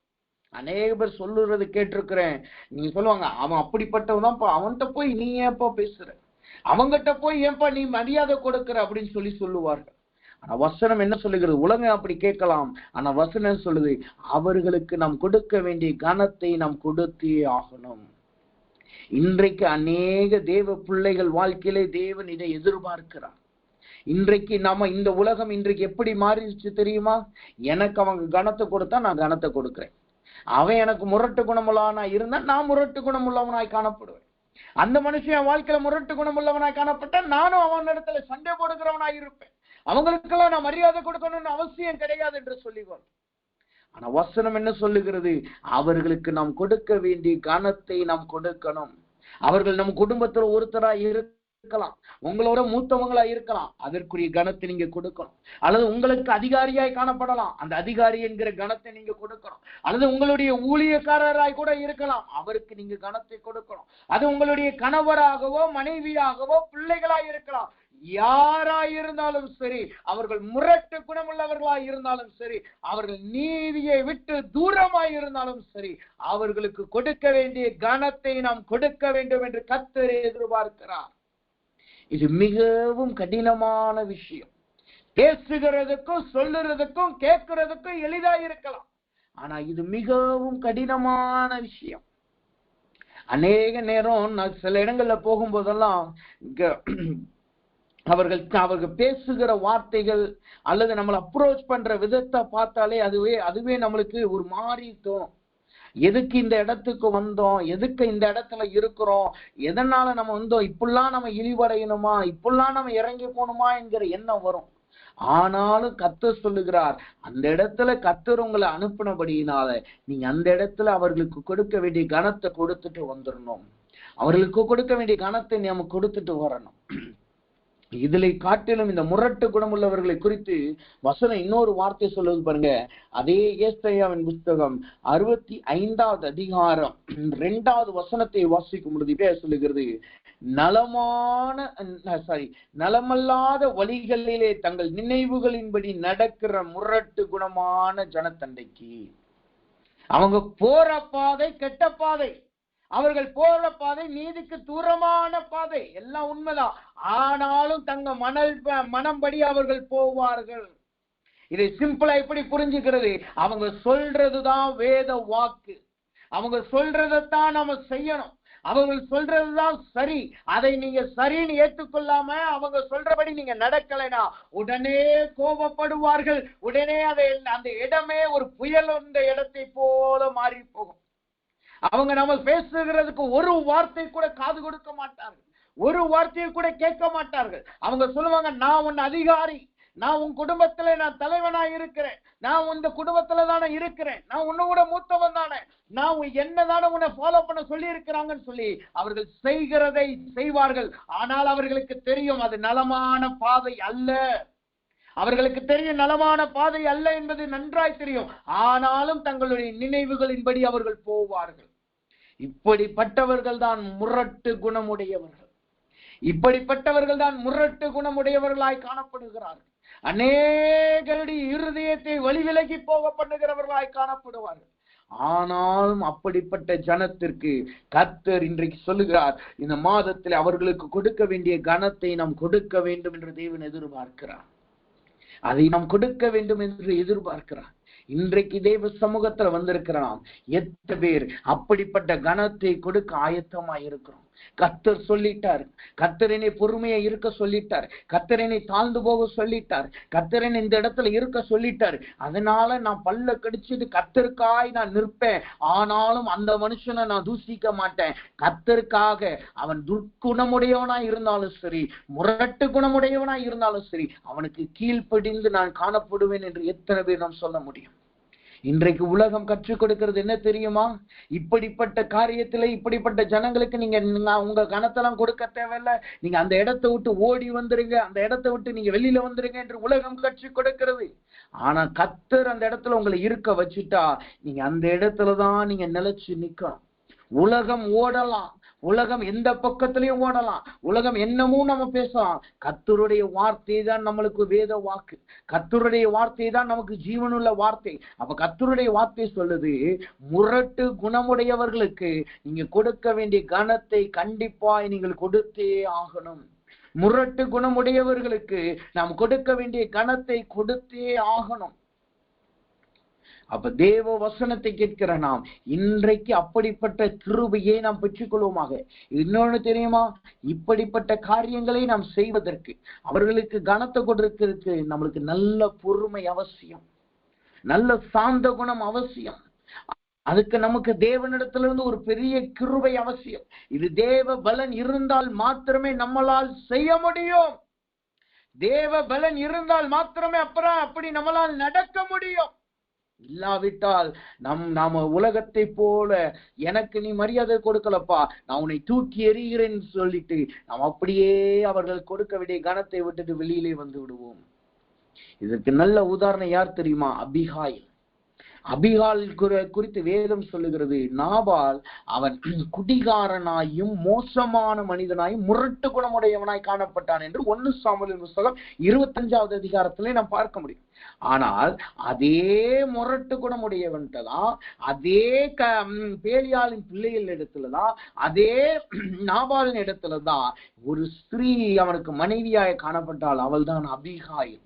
அநேக பேர் சொல்லுறது கேட்டிருக்கிறேன். நீங்க சொல்லுவாங்க, அவன் அப்படிப்பட்டவன், அவன்கிட்ட போய் நீ ஏன்பா பேசுற, அவங்கிட்ட போய் ஏன்பா நீ மரியாதை கொடுக்கிற அப்படின்னு சொல்லுவார்கள். ஆனா வசனம் என்ன சொல்லுகிறது? உலகம் அப்படி கேட்கலாம், ஆனா வசனம் சொல்லுது, அவர்களுக்கு நாம் கொடுக்க வேண்டிய கனத்தை நாம் கொடுத்தே ஆகணும். இன்றைக்கு அநேக தேவ பிள்ளைகள் வாழ்க்கையிலே தேவன் இதை எதிர்பார்க்கிறார். இன்றைக்கு நாம இந்த உலகம் இன்றைக்கு எப்படி மாறிடுச்சு தெரியுமா? எனக்கு அவங்க கனத்தை கொடுத்தா நான் கனத்தை கொடுக்கிறேன், அவன் எனக்கு முரட்டு குணமுள்ளவனா இருந்தா நான் முரட்டு குணமுள்ளவனாய் காணப்படுவேன். அந்த மனுஷன் வாழ்க்கையில முரட்டு குணமுள்ளவனாய் காணப்பட்டா நானும் அவன் இடத்துல சண்டை போடுகிறவனாய் இருப்பேன். அவங்களுக்கெல்லாம் நான் மரியாதை கொடுக்கணும்னு அவசியம் கிடையாது என்று சொல்லுவார். ஆனா வசனம் என்ன சொல்லுகிறது? அவர்களுக்கு நாம் கொடுக்க வேண்டிய கனத்தை நாம் கொடுக்கணும். அவர்கள் நம் குடும்பத்துல ஒருத்தரா இருக்கலாம், உங்களோட மூத்தவங்களா இருக்கலாம், அதற்குரிய கனத்தை நீங்க கொடுக்கணும். அல்லது உங்களுக்கு அதிகாரியாய் காணப்படலாம், அந்த அதிகாரி என்கிற கனத்தை நீங்க கொடுக்கணும். அல்லது உங்களுடைய ஊழியக்காரராய் கூட இருக்கலாம், அவருக்கு நீங்க கனத்தை கொடுக்கணும். அது உங்களுடைய கணவராகவோ மனைவியாகவோ பிள்ளைகளாய் இருக்கலாம். யாராயிருந்தாலும் சரி, அவர்கள் முரட்டு குணமுள்ளவர்களாய் இருந்தாலும் சரி, அவர்கள் நீதியை விட்டு தூரமாய் இருந்தாலும் சரி, அவர்களுக்கு கொடுக்க வேண்டிய கனத்தை நாம் கொடுக்க வேண்டும் என்று கர்த்தர் எதிர்பார்க்கிறார். இது மிகவும் கடினமான விஷயம். பேசுகிறதுக்கும் சொல்லுறதுக்கும் கேட்கிறதுக்கும் எளிதா இருக்கலாம், ஆனா இது மிகவும் கடினமான விஷயம். அநேக நேரம் நான் சில இடங்கள்ல போகும்போதெல்லாம் அவர்கள் பேசுகிற வார்த்தைகள் அல்லது நம்மளை அப்ரோச் பண்ற விதத்தை பார்த்தாலே அதுவே நம்மளுக்கு ஒரு மாறி தோணும். எதுக்கு இந்த இடத்துக்கு வந்தோம், எதுக்கு இந்த இடத்துல இருக்கிறோம், எதனால நம்ம வந்தோம், இப்படிலாம் நம்ம இழிவடையணுமா, இப்படிலாம் நம்ம இறங்கி போகணுமா என்கிற எண்ணம் வரும். ஆனாலும் கர்த்தர் சொல்லுகிறார், அந்த இடத்துல கர்த்தர் உங்களை அனுப்பினபடியினால நீங்க அந்த இடத்துல அவர்களுக்கு கொடுக்க வேண்டிய கனத்தை கொடுத்துட்டு வந்துடணும். அவர்களுக்கு கொடுக்க வேண்டிய கனத்தை நம்ம கொடுத்துட்டு வரணும். இதில் காட்டிலும் இந்த முரட்டு குணமுள்ளவர்களை குறித்து வசனம் இன்னொரு வார்த்தை சொல்லுவது பாருங்க. அதே ஏசாயாவின் புத்தகம் 65வது அதிகாரம் 2வது வசனத்தை வாசிக்கும் பொழுது சொல்லுகிறது, நலமல்லாத வழிகளிலே தங்கள் நினைவுகளின்படி நடக்கிற முரட்டு குணமான ஜனத்தண்டைக்கு. அவங்க போற பாதை கெட்ட பாதை, அவர்கள் போற பாதை நீதிக்கு தூரமான பாதை, எல்லாம் உண்மைதான். ஆனாலும் தங்க மனம்படி அவர்கள் போவார்கள். இதை சிம்பிளா எப்படி புரிஞ்சுக்கிறது? அவங்க சொல்றதுதான் வேத வாக்கு, அவங்க சொல்றதைத்தான் நம்ம செய்யணும், அவர்கள் சொல்றதுதான் சரி. அதை நீங்க சரின்னு ஏற்றுக்கொள்ளாம அவங்க சொல்றபடி நீங்க நடக்கலைனா உடனே கோபப்படுவார்கள். உடனே அந்த இடமே ஒரு புயல் வந்த இடத்தை போல மாறி போகும். அவங்க நம்ம பேசுகிறதுக்கு ஒரு வார்த்தை கூட காது கொடுக்க மாட்டார்கள், ஒரு வார்த்தையை கூட கேட்க மாட்டார்கள். அவங்க சொல்லுவாங்க, நான் உன் அதிகாரி, நான் உன் குடும்பத்துல நான் தலைவனா இருக்கிறேன், நான் இந்த குடும்பத்துல தானே இருக்கிறேன், நான் உன்னை கூட மூத்தவன் தானே, நான் என்னதானே உன்னை ஃபாலோ பண்ண சொல்லி இருக்கிறாங்கன்னு சொல்லி அவர்கள் செய்கிறதை செய்வார்கள். ஆனால் அவர்களுக்கு தெரியும் அது நலமான பாதை அல்ல. அவர்களுக்கு தெரியும் நலமான பாதை அல்ல என்பது நன்றாய் தெரியும். ஆனாலும் தங்களுடைய நினைவுகளின்படி அவர்கள் போவார்கள். இப்படிப்பட்டவர்கள் தான் முரட்டு குணமுடையவர்கள், இப்படிப்பட்டவர்கள் தான் முரட்டு குணமுடையவர்களாய் காணப்படுகிறார்கள். அநேகருடைய இருதயத்தை வழிவிலகி போக பண்ணுகிறவர்களாய் காணப்படுவார்கள். ஆனாலும் அப்படிப்பட்ட ஜனத்திற்கு கர்த்தர் இன்றைக்கு சொல்லுகிறார், இந்த மாதத்தில் அவர்களுக்கு கொடுக்க வேண்டிய கனத்தை நாம் கொடுக்க வேண்டும் என்று தேவன் எதிர்பார்க்கிறார். அதை நாம் கொடுக்க வேண்டும் என்று எதிர்பார்க்கிறார். இன்றைக்கு தேவ சமூகத்துல வந்திருக்கிறான். எத்தனை பேர் அப்படிப்பட்ட கனத்தை கொடுக்க ஆயத்தமாய் இருக்கிறோம்? கர்த்தர் சொல்லிட்டார், கர்த்தர் என்னை பொறுமையா இருக்க சொல்லிட்டார், கர்த்தர் என்னை தாழ்ந்து போக சொல்லிட்டார், கர்த்தர் என்னை இந்த இடத்துல இருக்க சொல்லிட்டார். அதனால நான் பல்ல கடிச்சிட்டு கர்த்தருக்காய் நான் நிற்பேன். ஆனாலும் அந்த மனுஷனை நான் தூசிக்க மாட்டேன். கர்த்தருக்காக அவன் துர்க்குணமுடையவனாய் இருந்தாலும் சரி, முரட்டு குணமுடையவனாய் இருந்தாலும் சரி, அவனுக்கு கீழ்ப்படிந்து நான் காணப்படுவேன் என்று எத்தனை பேர் நாம் சொல்ல முடியும்? இன்றைக்கு உலகம் கற்றுக் கொடுக்கிறது என்ன தெரியுமா? இப்படிப்பட்ட காரியத்துல இப்படிப்பட்ட ஜனங்களுக்கு நீங்க உங்க கணத்தெல்லாம் கொடுக்க தேவையில்லை, நீங்க அந்த இடத்தை விட்டு ஓடி வந்துருங்க, அந்த இடத்தை விட்டு நீங்க வெளியில வந்துருங்க என்று உலகம் கற்றுக் கொடுக்கிறது. ஆனா கர்த்தர் அந்த இடத்துல உங்களை இருக்க வச்சுட்டா நீங்க அந்த இடத்துலதான் நீங்க நிலைச்சு நிக்கணும். உலகம் ஓடலாம், உலகம் எந்த பக்கத்திலையும் ஓடலாம், உலகம் என்னமோ நம்ம பேசலாம். கர்த்தருடைய வார்த்தை தான் நம்மளுக்கு வேத வாக்கு, கர்த்தருடைய வார்த்தை தான் நமக்கு ஜீவனுள்ள வார்த்தை. அப்ப கர்த்தருடைய வார்த்தை சொல்லுது, முரட்டு குணமுடையவர்களுக்கு நீங்க கொடுக்க வேண்டிய கனத்தை கண்டிப்பாய் நீங்கள் கொடுத்தே ஆகணும். முரட்டு குணமுடையவர்களுக்கு நாம் கொடுக்க வேண்டிய கனத்தை கொடுத்தே ஆகணும். அப்ப தேவ வசனத்தை கேட்கிற நாம் இன்றைக்கு அப்படிப்பட்ட கிருபையை நாம் பெற்றுக்கொள்வோமாக. இன்னொன்னு தெரியுமா? இப்படிப்பட்ட காரியங்களை நாம் செய்வதற்கு, அவர்களுக்கு கனத்தை கொடுக்கிறதுக்கு நம்மளுக்கு நல்ல பொறுமை அவசியம், நல்ல சாந்த குணம் அவசியம். அதுக்கு நமக்கு தேவனிடத்திலிருந்து ஒரு பெரிய கிருபை அவசியம். இது தேவ பலன் இருந்தால் மாத்திரமே நம்மளால் செய்ய முடியும். தேவ பலன் இருந்தால் மாத்திரமே அப்புறம் அப்படி நம்மளால் நடக்க முடியும். இல்லாவிட்டால் நாம உலகத்தை போல எனக்கு நீ மரியாதை கொடுக்கலப்பா, நான் உன்னை தூக்கி எறிகிறேன்னு சொல்லிட்டு நாம் அப்படியே அவர்கள் கொடுக்க வேண்டிய கனத்தை விட்டுட்டு வெளியிலே வந்து விடுவோம். இதற்கு நல்ல உதாரணம் யார் தெரியுமா? அபிகாயில். அபிகால் குறித்து வேதம் சொல்லுகிறது, நாபால் அவன் குடிகாரனாயும் மோசமான மனிதனாயும் முரட்டு குணமுடையவனாய் காணப்பட்டான் என்று 1 சாமுவேல் புத்தகம் 25வது அதிகாரத்திலே நாம் பார்க்க முடியும். ஆனால் அதே முரட்டு குணமுடையவன்தான், அதே பேலியாளின் பிள்ளைகள் இடத்துலதான், அதே நாபாலின் இடத்துலதான் ஒரு ஸ்திரீ அவனுக்கு மனைவியாய் காணப்பட்டாள். அவள் தான் அபிகாயில்.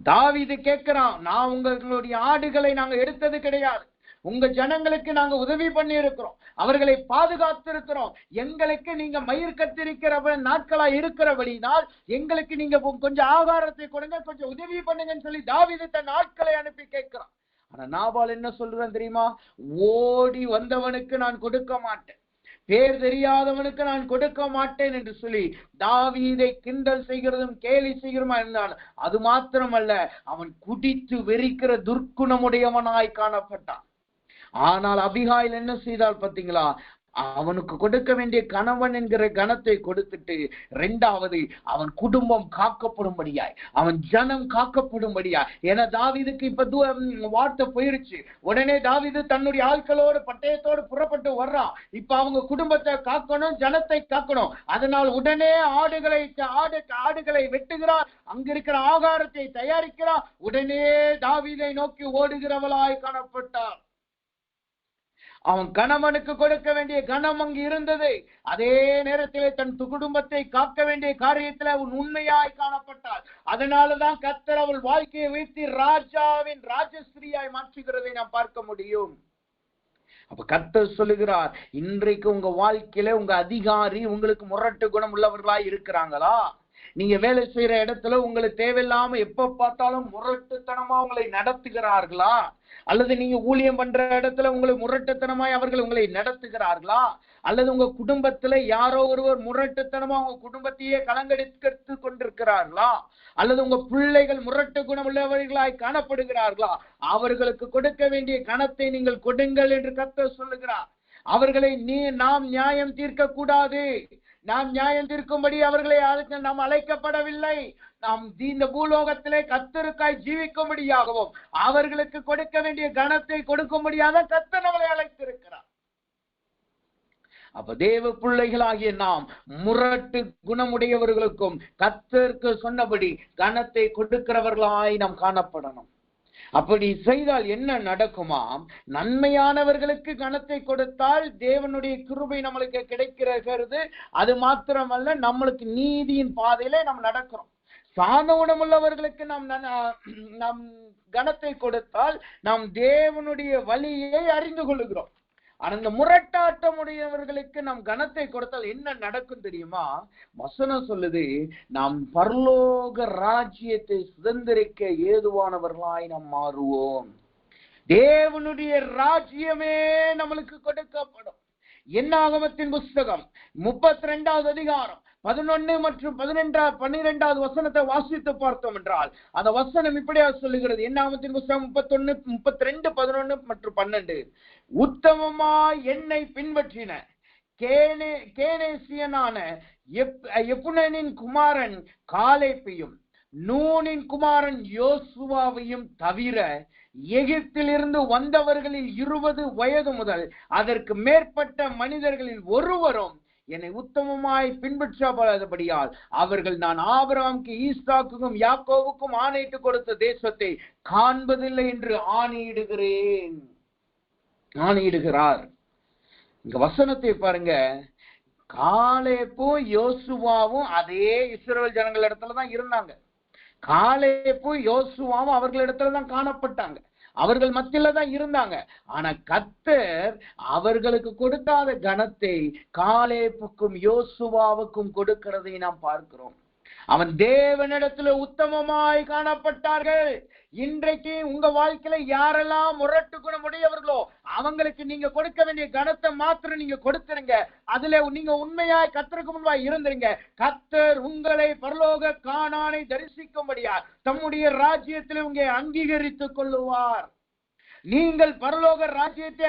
தாவீது கேட்கிறான், நான் உங்களுடைய ஆடுகளை நாங்க எடுத்தது கிடையாது, உங்க ஜனங்களுக்கு நாங்க உதவி பண்ணி இருக்கிறோம், அவர்களை பாதுகாத்து இருக்கிறோம், எங்களுக்கு நீங்க மயிர் கத்திருக்கிற நாட்களா இருக்கிறபடினால் எங்களுக்கு நீங்க கொஞ்சம் ஆகாரத்தை கொடுங்க, கொஞ்சம் உதவி பண்ணுங்கன்னு சொல்லி தாவீது தன் ஆட்களை அனுப்பி கேட்கிறான். ஆனா நாபால் என்ன சொல்றான் தெரியுமா? ஓடி வந்தவனுக்கு நான் கொடுக்க மாட்டேன், பேர் தெரியாதவனுக்கு நான் கொடுக்க மாட்டேன் என்று சொல்லி தாவீதை கிண்டல் செய்கிறதும் கேலி செய்கிறதுமா இருந்தான். அது மாத்திரமல்ல, அவன் குடித்து வெறிக்கிற துர்க்குணமுடையவனாய் காணப்பட்டான். ஆனால் அபிகாயில் என்ன செய்தால் பார்த்தீங்களா? அவனுக்கு கொடுக்க வேண்டிய கணவன் என்கிற கணத்தை கொடுத்துட்டு, 2வது அவன் குடும்பம் காக்கப்படும்படியாய், அவன் ஜனம் காக்கப்படும்படியாய். ஏன்னா தாவீதுக்கு இப்ப வார்த்தை போயிருச்சு. உடனே தாவீது தன்னுடைய ஆட்களோடு பட்டயத்தோடு புறப்பட்டு வர்றான். இப்ப அவங்க குடும்பத்தை காக்கணும், ஜனத்தை காக்கணும். அதனால் உடனே ஆடுகளை வெட்டுகிறான், அங்க இருக்கிற ஆகாரத்தை தயாரிக்கிறான். உடனே தாவீதை நோக்கி ஓடுகிறவளாய் காணப்பட்டார். அவன் கணவனுக்கு கொடுக்க வேண்டிய கணம் அங்கு இருந்தது. அதே நேரத்திலே தன் குடும்பத்தை காக்க வேண்டிய காரியத்தில் அவன் உண்மையாய் காணப்பட்டாள். அதனாலதான் கர்த்தர் அவள் வாழ்க்கையை வைத்து ராஜாவின் ராஜஸ்திரியாய் மாற்றுகிறதை நாம் பார்க்க முடியும். அப்ப கர்த்தர் சொல்லுகிறார், இன்றைக்கு உங்க வாழ்க்கையில உங்க அதிகாரி உங்களுக்கு முரட்டு குணம் உள்ளவர்களாய் இருக்கிறாங்களா? நீங்க வேலை செய்யற இடத்துல உங்களுக்கு தேவையில்லாம எப்ப பார்த்தாலும் முரட்டுத்தனமா உங்களை நடத்துகிறார்களா? அல்லது நீங்க ஊழியம் பண்ற இடத்துல உங்களுக்கு முரட்டுத்தனமாய் அவர்கள் உங்களை நடத்துகிறார்களா? அல்லது உங்க குடும்பத்துல யாரோ ஒருவர் முரட்டுத்தனமா உங்க குடும்பத்தையே கலங்கடித்து கொண்டிருக்கிறார்களா? அல்லது உங்க பிள்ளைகள் முரட்டு குணம் உள்ளவர்களாய் காணப்படுகிறார்களா? அவர்களுக்கு கொடுக்க வேண்டிய கணத்தை நீங்கள் கொடுங்கள் என்று கர்த்தர் சொல்லுகிறார். அவர்களை நாம் நியாயம் தீர்க்க கூடாது. நாம் நியாயம் தீர்க்கும்படி அவர்களை நாம் அழைக்கப்படவில்லை. நாம் இந்த பூலோகத்திலே கர்த்தருக்காய் ஜீவிக்கும்படியாகவும் அவர்களுக்கு கொடுக்க வேண்டிய கனத்தை கொடுக்கும்படியாக கர்த்தர் நம்மளை அழைத்திருக்கிறார். அப்ப தேவ பிள்ளைகளாகிய நாம் முரட்டு குணமுடையவர்களுக்கும் கர்த்தருக்கு சொன்னபடி கனத்தை கொடுக்கிறவர்களாய் நாம் காணப்படணும். அப்படி செய்தால் என்ன நடக்குமாம்? நன்மையானவர்களுக்கு கனத்தை கொடுத்தால் தேவனுடைய கிருபை நம்மளுக்கு கிடைக்கிறது. அது மாத்திரமல்ல, நம்மளுக்கு நீதியின் பாதையிலே நாம் நடக்கிறோம். சாந்த குணமுள்ளவர்களுக்கு நாம் கனத்தை கொடுத்தால் நாம் தேவனுடைய வழியை அறிந்து கொள்ளுகிறோம். ஆனா இந்த முரட்டாட்டம் உடையவர்களுக்கு நாம் கனத்தை கொடுத்தால் என்ன நடக்கும் தெரியுமா? வசனம் சொல்லுது, நாம் பரலோக ராஜ்யத்தை சுதந்திரிக்க ஏதுவானவர்களாய் நாம் மாறுவோம். தேவனுடைய ராஜ்யமே நம்மளுக்கு கொடுக்கப்படும். என்னாகமத்தின் புஸ்தகம் 32வது அதிகாரம் 11 மற்றும் 12வது வசனத்தை வாசித்து பார்த்தோம் என்றால் அந்த வசனம் இப்படியா சொல்லுகிறது. என்னாகமத்தின் புஸ்தகம் 31, 32, 11 மற்றும் 12. உத்தமமாய் என்னை பின்பற்றின கேனேசியனான எப்புனனின் குமாரன் காலேப்பையும் நூனின் குமாரன் யோசுவாவையும் தவிர எகிப்திலிருந்து வந்தவர்களில் 20 வயது முதல் அதற்கு மேற்பட்ட மனிதர்களில் ஒருவரும் என்னை உத்தமமாய் பின்பற்றாதபடியால் அவர்கள் நான் ஆபிரகாமுக்கு, ஈசாக்குக்கும், யாக்கோவுக்கும் ஆணையிட்டு கொடுத்த தேசத்தை காண்பதில்லை என்று ஆணையிடுகிறார். இங்க வசனத்தை பாருங்க. காலேப்பும் யோசுவாவும் அதே இஸ்ரவேல் ஜனங்கள் இடத்துலதான் இருந்தாங்க. காலேப்பும் யோசுவாவும் அவர்களிடத்துலதான் காணப்பட்டாங்க. அவர்கள் மத்தியில தான் இருந்தாங்க. ஆனா கர்த்தர் அவர்களுக்கு கொடுக்காத கனத்தை காலேப்புக்கும் யோசுவாவுக்கும் கொடுக்கிறதை நாம் பார்க்கிறோம். அவன் தேவனிடத்துல உத்தமமாய் காணப்பட்டார்கள். இன்றைக்கு உங்க வாழ்க்கையில யாரெல்லாம் முரட்டு குணமுடையவர்களோ அவங்களுக்கு நீங்க கொடுக்க வேண்டிய கனத்தை மாத்திரம் நீங்க கொடுத்துருங்க. அதுல நீங்க உண்மையாய் கர்த்தருக்கு முன்பாய் இருந்துருங்க. கர்த்தர் உங்களை பரலோக கானானை தரிசிக்கும்படியா தம்முடைய ராஜ்யத்தில் உங்களை அங்கீகரித்துக் கொள்ளுவார். நீங்கள் பரலோக ராஜ்யத்தை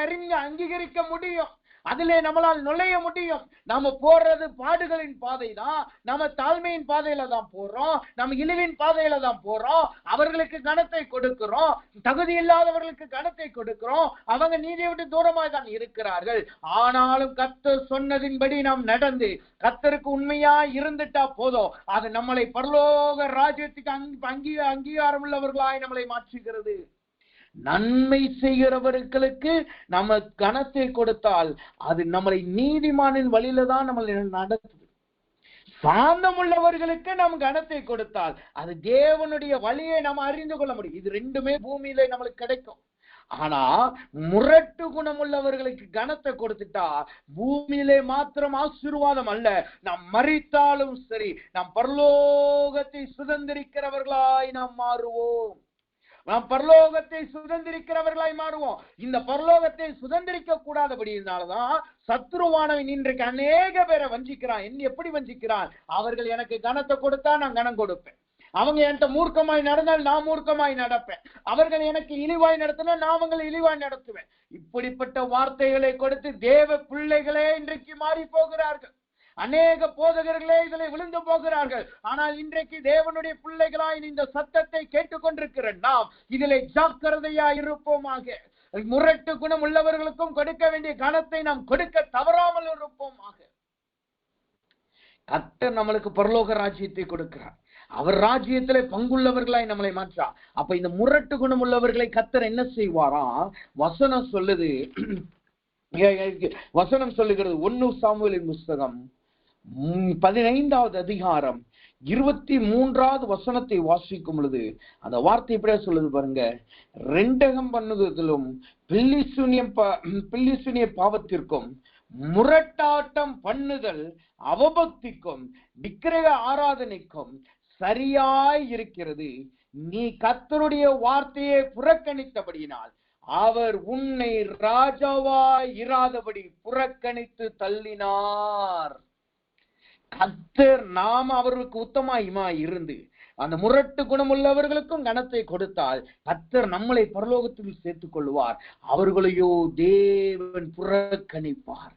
அங்கீகரிக்க முடியும். அதிலே நம்மளால் நுழைய முடியும். நம்ம போறது பாடுகளின் பாதை தான். நம்ம தாழ்மையின் பாதையில தான் போறோம். நம்ம இழிவின் பாதையில தான் போறோம். அவர்களுக்கு கனத்தை கொடுக்கிறோம். தகுதி இல்லாதவர்களுக்கு கனத்தை கொடுக்கிறோம். அவங்க நீதியை விட்டு தூரமாக தான் இருக்கிறார்கள். ஆனாலும் கர்த்தர் சொன்னதின்படி நாம் நடந்து கர்த்தருக்கு உண்மையா இருந்துட்டா போதும். அது நம்மளை பரலோக ராஜ்யத்துக்கு அங்கீகாரம் உள்ளவர்களாய் நம்மளை மாற்றுகிறது. நன்மை செய்கிறவர்களுக்கு நம்ம கனத்தை கொடுத்தால் அது நம்மளை நீதிமானின் வழியில தான் நம்மளை நடத்துது. சாந்தம் உள்ளவர்களுக்கு நாம் கனத்தை கொடுத்தால் அது தேவனுடைய வழியை நாம் அறிந்து கொள்ள முடியும். இது ரெண்டுமே பூமியில நம்மளுக்கு கிடைக்கும். ஆனா முரட்டு குணம் உள்ளவர்களுக்கு கனத்தை கொடுத்துட்டா பூமியிலே மாத்திரம் ஆசீர்வாதம் அல்ல, நாம் மரித்தாலும் சரி நாம் பரலோகத்தை சுதந்திரிக்கிறவர்களாய் நாம் மாறுவோம். நாம் பரலோகத்தை சுதந்திரிக்கிறவர்களாய் மாறுவோம். இந்த பரலோகத்தை சுதந்திரிக்க கூடாதபடியினாலதான் சத்ருவானவன் இன்றைக்கு அநேக பேரை வஞ்சிக்கிறான். எப்படி வஞ்சிக்கிறான்? அவர்கள் எனக்கு கனத்தை கொடுத்தா நான் கனம் கொடுப்பேன். அவங்க என்கிட்ட மூர்க்கமாய் நடந்தால் நான் மூர்க்கமாய் நடப்பேன். அவர்கள் எனக்கு இழிவாய் நடத்தினால் நான் அவங்களை இழிவாய் நடத்துவேன். இப்படிப்பட்ட வார்த்தைகளை கொடுத்து தேவ பிள்ளைகளே இன்றைக்கு மாறி போகிறார்கள். அநேக போதகர்களே இதில் விழுந்து போகிறார்கள். ஆனால் இன்றைக்கு தேவனுடைய பிள்ளைகளாய் இந்த சத்தத்தை கேட்டுக்கொண்டிருக்கிற நாம் இதிலே ஜாக்கிரதையா இருப்போமாக. முரட்டு குணம் உள்ளவர்களுக்கும் கொடுக்க வேண்டிய கனத்தை நாம் கொடுக்க தவறாமல் இருப்போமாக. கர்த்தர் நம்மளுக்கு பரலோக ராஜ்யத்தை கொடுக்கிறார். அவர் ராஜ்யத்திலே பங்குள்ளவர்களாய் நம்மளை மாற்றா. அப்ப இந்த முரட்டு குணம் உள்ளவர்களை கர்த்தர் என்ன செய்வாரா? வசனம் சொல்லுது. வசனம் சொல்லுகிறது 1 சாமுவேலின் புஸ்தகம் 15வது அதிகாரம் 23வது வசனத்தை வாசிக்கும் பொழுது அந்த வார்த்தை இப்படியே சொல்லுது பாருங்க. ரெண்டகம் பண்ணுதலும் பில்லிசூனிய பாவத்திற்கும் முரட்டாட்டம் பண்ணுதல் அவபக்திக்கும் விக்கிரக ஆராதனைக்கும் சரியாய் இருக்கிறது. நீ கர்த்தருடைய வார்த்தையை புறக்கணித்தபடியினால் அவர் உன்னை ராஜாவாய் இராதபடி புறக்கணித்து தள்ளினார். கர்த்தர் நாம் அவர்களுக்கு உத்தமாய் இருந்து அந்த முரட்டு குணமுள்ளவர்களுக்கும் கனத்தை கொடுத்தால் கர்த்தர் நம்மளை பரலோகத்தில் சேர்த்துக் கொள்வார். அவர்களையோ தேவன் புறக்கணிப்பார்.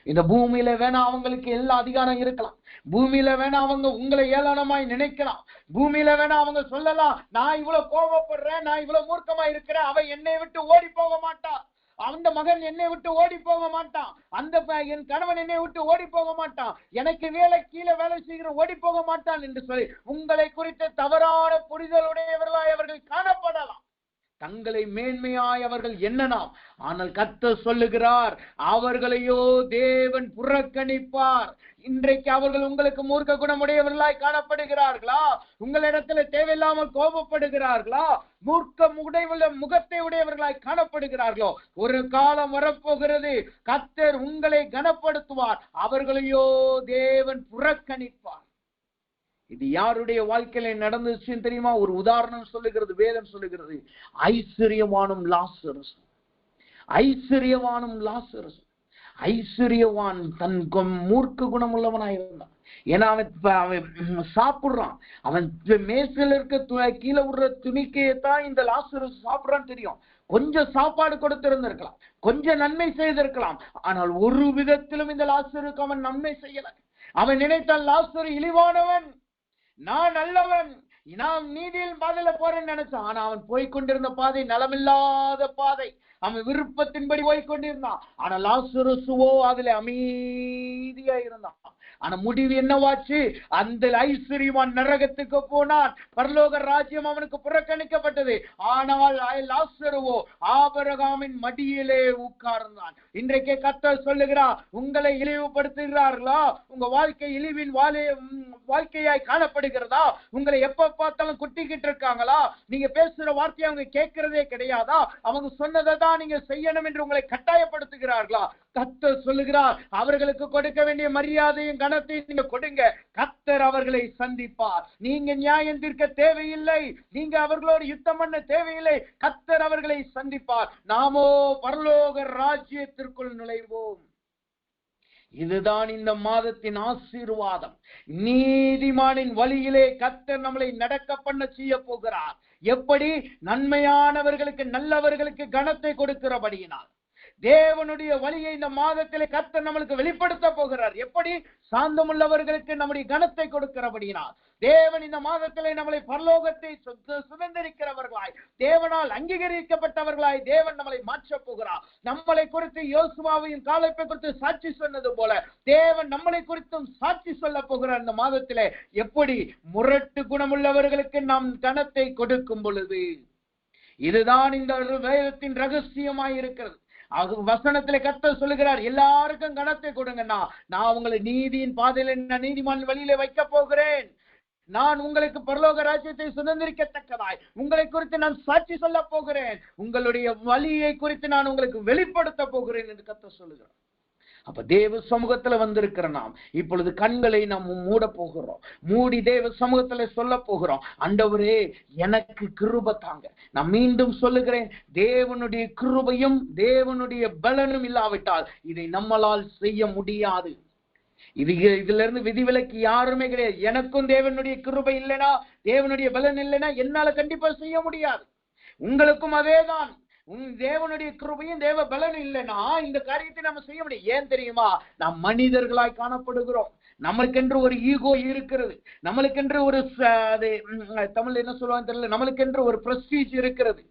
இந்த பூமியில வேணா அவங்களுக்கு எல்லா அதிகாரம் இருக்கலாம். பூமியில வேணா அவங்க உங்களை ஏளனமாய் நினைக்கலாம். பூமியில வேணா அவங்க சொல்லலாம், நான் இவ்வளவு கோபப்படுறேன், நான் இவ்வளவு மூர்க்கமா இருக்கிறேன், அவன் என்னை விட்டு ஓடி போக மாட்டான், அந்த மகன் என்னை விட்டு ஓடி போக மாட்டான், என் கணவன் என்னை விட்டு ஓடி போக மாட்டான், எனக்கு கீழே வேலை செய்கிற ஓடி போக மாட்டான் என்று சொல்லி உங்களை குறித்த தவறான புரிதலுடையவர்களாய் அவர்கள் காணப்படலாம். தங்களை மேன்மையாய் அவர்கள் எண்ணலாம். ஆனால் கர்த்தர் சொல்லுகிறார், அவர்களையோ தேவன் புறக்கணிப்பார். இன்றைக்கு அவர்கள் உங்களுக்கு மூர்க்க குணமுடையவர்களாய் காணப்படுகிறார்களா? உங்களிடத்துல தேவையில்லாமல் கோபப்படுகிறார்களா? மூர்க்க உடையுள்ள முகத்தை உடையவர்களாய் காணப்படுகிறார்களோ? ஒரு காலம் வரப்போகிறது, கர்த்தர் உங்களை கனப்படுத்துவார், அவர்களையோ தேவன் புறக்கணிப்பார். இது யாருடைய வாழ்க்கையில நடந்துச்சுன்னு தெரியுமா? ஒரு உதாரணம் சொல்லுகிறது, வேதம் சொல்லுகிறது. ஐஸ்வர்யவானும் லாசரஸ். ஐஸ்வர்யவானும் லாசரஸ். ஐஸ்வர்யவான் தன் மூர்க்க குணம் உள்ளவனாய் இருந்தான். ஏன்னா அவன் சாப்பிடுறான், அவன் மேசையில இருக்க கீழே விடுற துணிக்கையத்தான் இந்த லாசரஸ் சாப்பிடுறான்னு தெரியும். கொஞ்சம் சாப்பாடு கொடுத்திருந்திருக்கலாம், கொஞ்சம் நன்மை செய்திருக்கலாம். ஆனால் ஒரு விதத்திலும் இந்த லாசருக்கு அவன் நன்மை செய்யல. அவன் நினைத்தான், லாசரு இழிவானவன், நான் நல்லவன், நான் நீதியின் பாதையில போறேன்னு நினைச்சான். ஆனா அவன் போய்கொண்டிருந்த பாதை நலமில்லாத பாதை. அவன் விருப்பத்தின்படி போய்கொண்டிருந்தான். ஆனா லாசருசுவோ அதுல அமைதியா இருந்தான். ஆனா முடிவு என்னவாச்சு? அந்த ஐஸ்வர்யவான் நரகத்துக்கு போனான். பரலோக ராஜ்யம் அவனுக்கு புறக்கணிக்கப்பட்டது. ஆனால் லாசருவோ ஆபிரகாமின் மடியிலே உட்கார்ந்தான். இன்றைக்கே கர்த்தர் சொல்லுகிறார், உங்களை இழிவுபடுத்துகிறார்களா? உங்க வாழ்க்கை இழிவின் வாழ்க்கையாய் காணப்படுகிறதா? உங்களை எப்ப பார்த்தாலும் குட்டிக்கிட்டு இருக்காங்களா? நீங்க பேசுற வார்த்தையை அவங்க கேட்கிறதே கிடையாதா? அவங்க சொன்னதை தான் நீங்க செய்யணும் என்று உங்களை கட்டாயப்படுத்துகிறார்களா? கர்த்தர் சொல்லுகிறார், அவர்களுக்கு கொடுக்க வேண்டிய மரியாதையும் கனத்தையும் நீங்க கொடுங்க, கர்த்தர் அவர்களை சந்திப்பார். நீங்க நியாயம் தீர்க்க தேவையில்லை, நீங்க அவர்களோடு யுத்தம் பண்ண தேவையில்லை, கர்த்தர் அவர்களை சந்திப்பார். நாமோ பரலோக ராஜ்யத்திற்குள் நுழைவோம். இதுதான் இந்த மாதத்தின் ஆசீர்வாதம். நீதிமானின் வழியிலே கர்த்தர் நம்மளை நடக்க பண்ண செய்ய போகிறார். எப்படி? நன்மையானவர்களுக்கு, நல்லவர்களுக்கு கனத்தை கொடுக்கிறபடியினால். தேவனுடைய வழியை இந்த மாதத்திலே கர்த்தர் நம்மளுக்கு வெளிப்படுத்த போகிறார். எப்படி? சாந்தமுள்ளவர்களுக்கு நம்முடைய கனத்தை கொடுக்கிறபடியினால். தேவன் இந்த மாதத்திலே நம்மளை பரலோகத்தை சுதந்திரிக்கிறவர்களாய், தேவனால் அங்கீகரிக்கப்பட்டவர்களாய் தேவன் நம்மளை மாற்ற போகிறார். நம்மளை குறித்து யோசுவாவையும் காலேப்பை குறித்து சாட்சி சொன்னது போல தேவன் நம்மளை குறித்தும் சாட்சி சொல்ல போகிறார் இந்த மாதத்திலே. எப்படி? முரட்டு குணமுள்ளவர்களுக்கு நாம் கனத்தை கொடுக்கும் பொழுது. இதுதான் இந்த வேதத்தின் ரகசியமாய் இருக்கிறது. வசனத்திலே கர்த்தர் சொல்லுகிறார், எல்லாருக்கும் கனத்தை கொடுங்கன்னா, நான் உங்களை நீதியின் பாதையில, நீதிமான் வழியிலே வைக்க போகிறேன். நான் உங்களுக்கு பரலோக ராஜ்யத்தை சுதந்திரிக்கத்தக்கதாய் உங்களை குறித்து நான் சாட்சி சொல்ல போகிறேன். உங்களுடைய வழியை குறித்து நான் உங்களுக்கு வெளிப்படுத்த போகிறேன் என்று கர்த்தர் சொல்லுகிறார். அப்ப தேவ சமூகத்துல வந்திருக்கிற நாம் இப்பொழுது கண்களை நாம் மூட போகிறோம். மூடி தேவ சமூகத்துல சொல்ல போகிறோம், ஆண்டவரே எனக்கு கிருபை தாங்க. நான் மீண்டும் சொல்லுகிறேன், தேவனுடைய கிருபையும் தேவனுடைய பலனும் இல்லாவிட்டால் இதை நம்மளால் செய்ய முடியாது. இதுல இருந்து விதிவிலக்கு யாருமே கிடையாது. எனக்கும் தேவனுடைய கிருபை இல்லைனா, தேவனுடைய பலன் இல்லைனா என்னால கண்டிப்பா செய்ய முடியாது. உங்களுக்கும் அதேதான். தேவனுடைய கிருபையும் தேவ பலன் இல்லைன்னா இந்த காரியத்தை நம்ம செய்ய முடியும். ஏன் தெரியுமா? நாம் மனிதர்களாய் காணப்படுகிறோம். நம்மளுக்கென்று ஒரு ஈகோ இருக்கிறது, நம்மளுக்கென்று ஒரு தமிழ் என்ன சொல்லுவாங்க தெரியல, நம்மளுக்கென்று ஒரு பிரஸ்டீஜ் இருக்கிறது.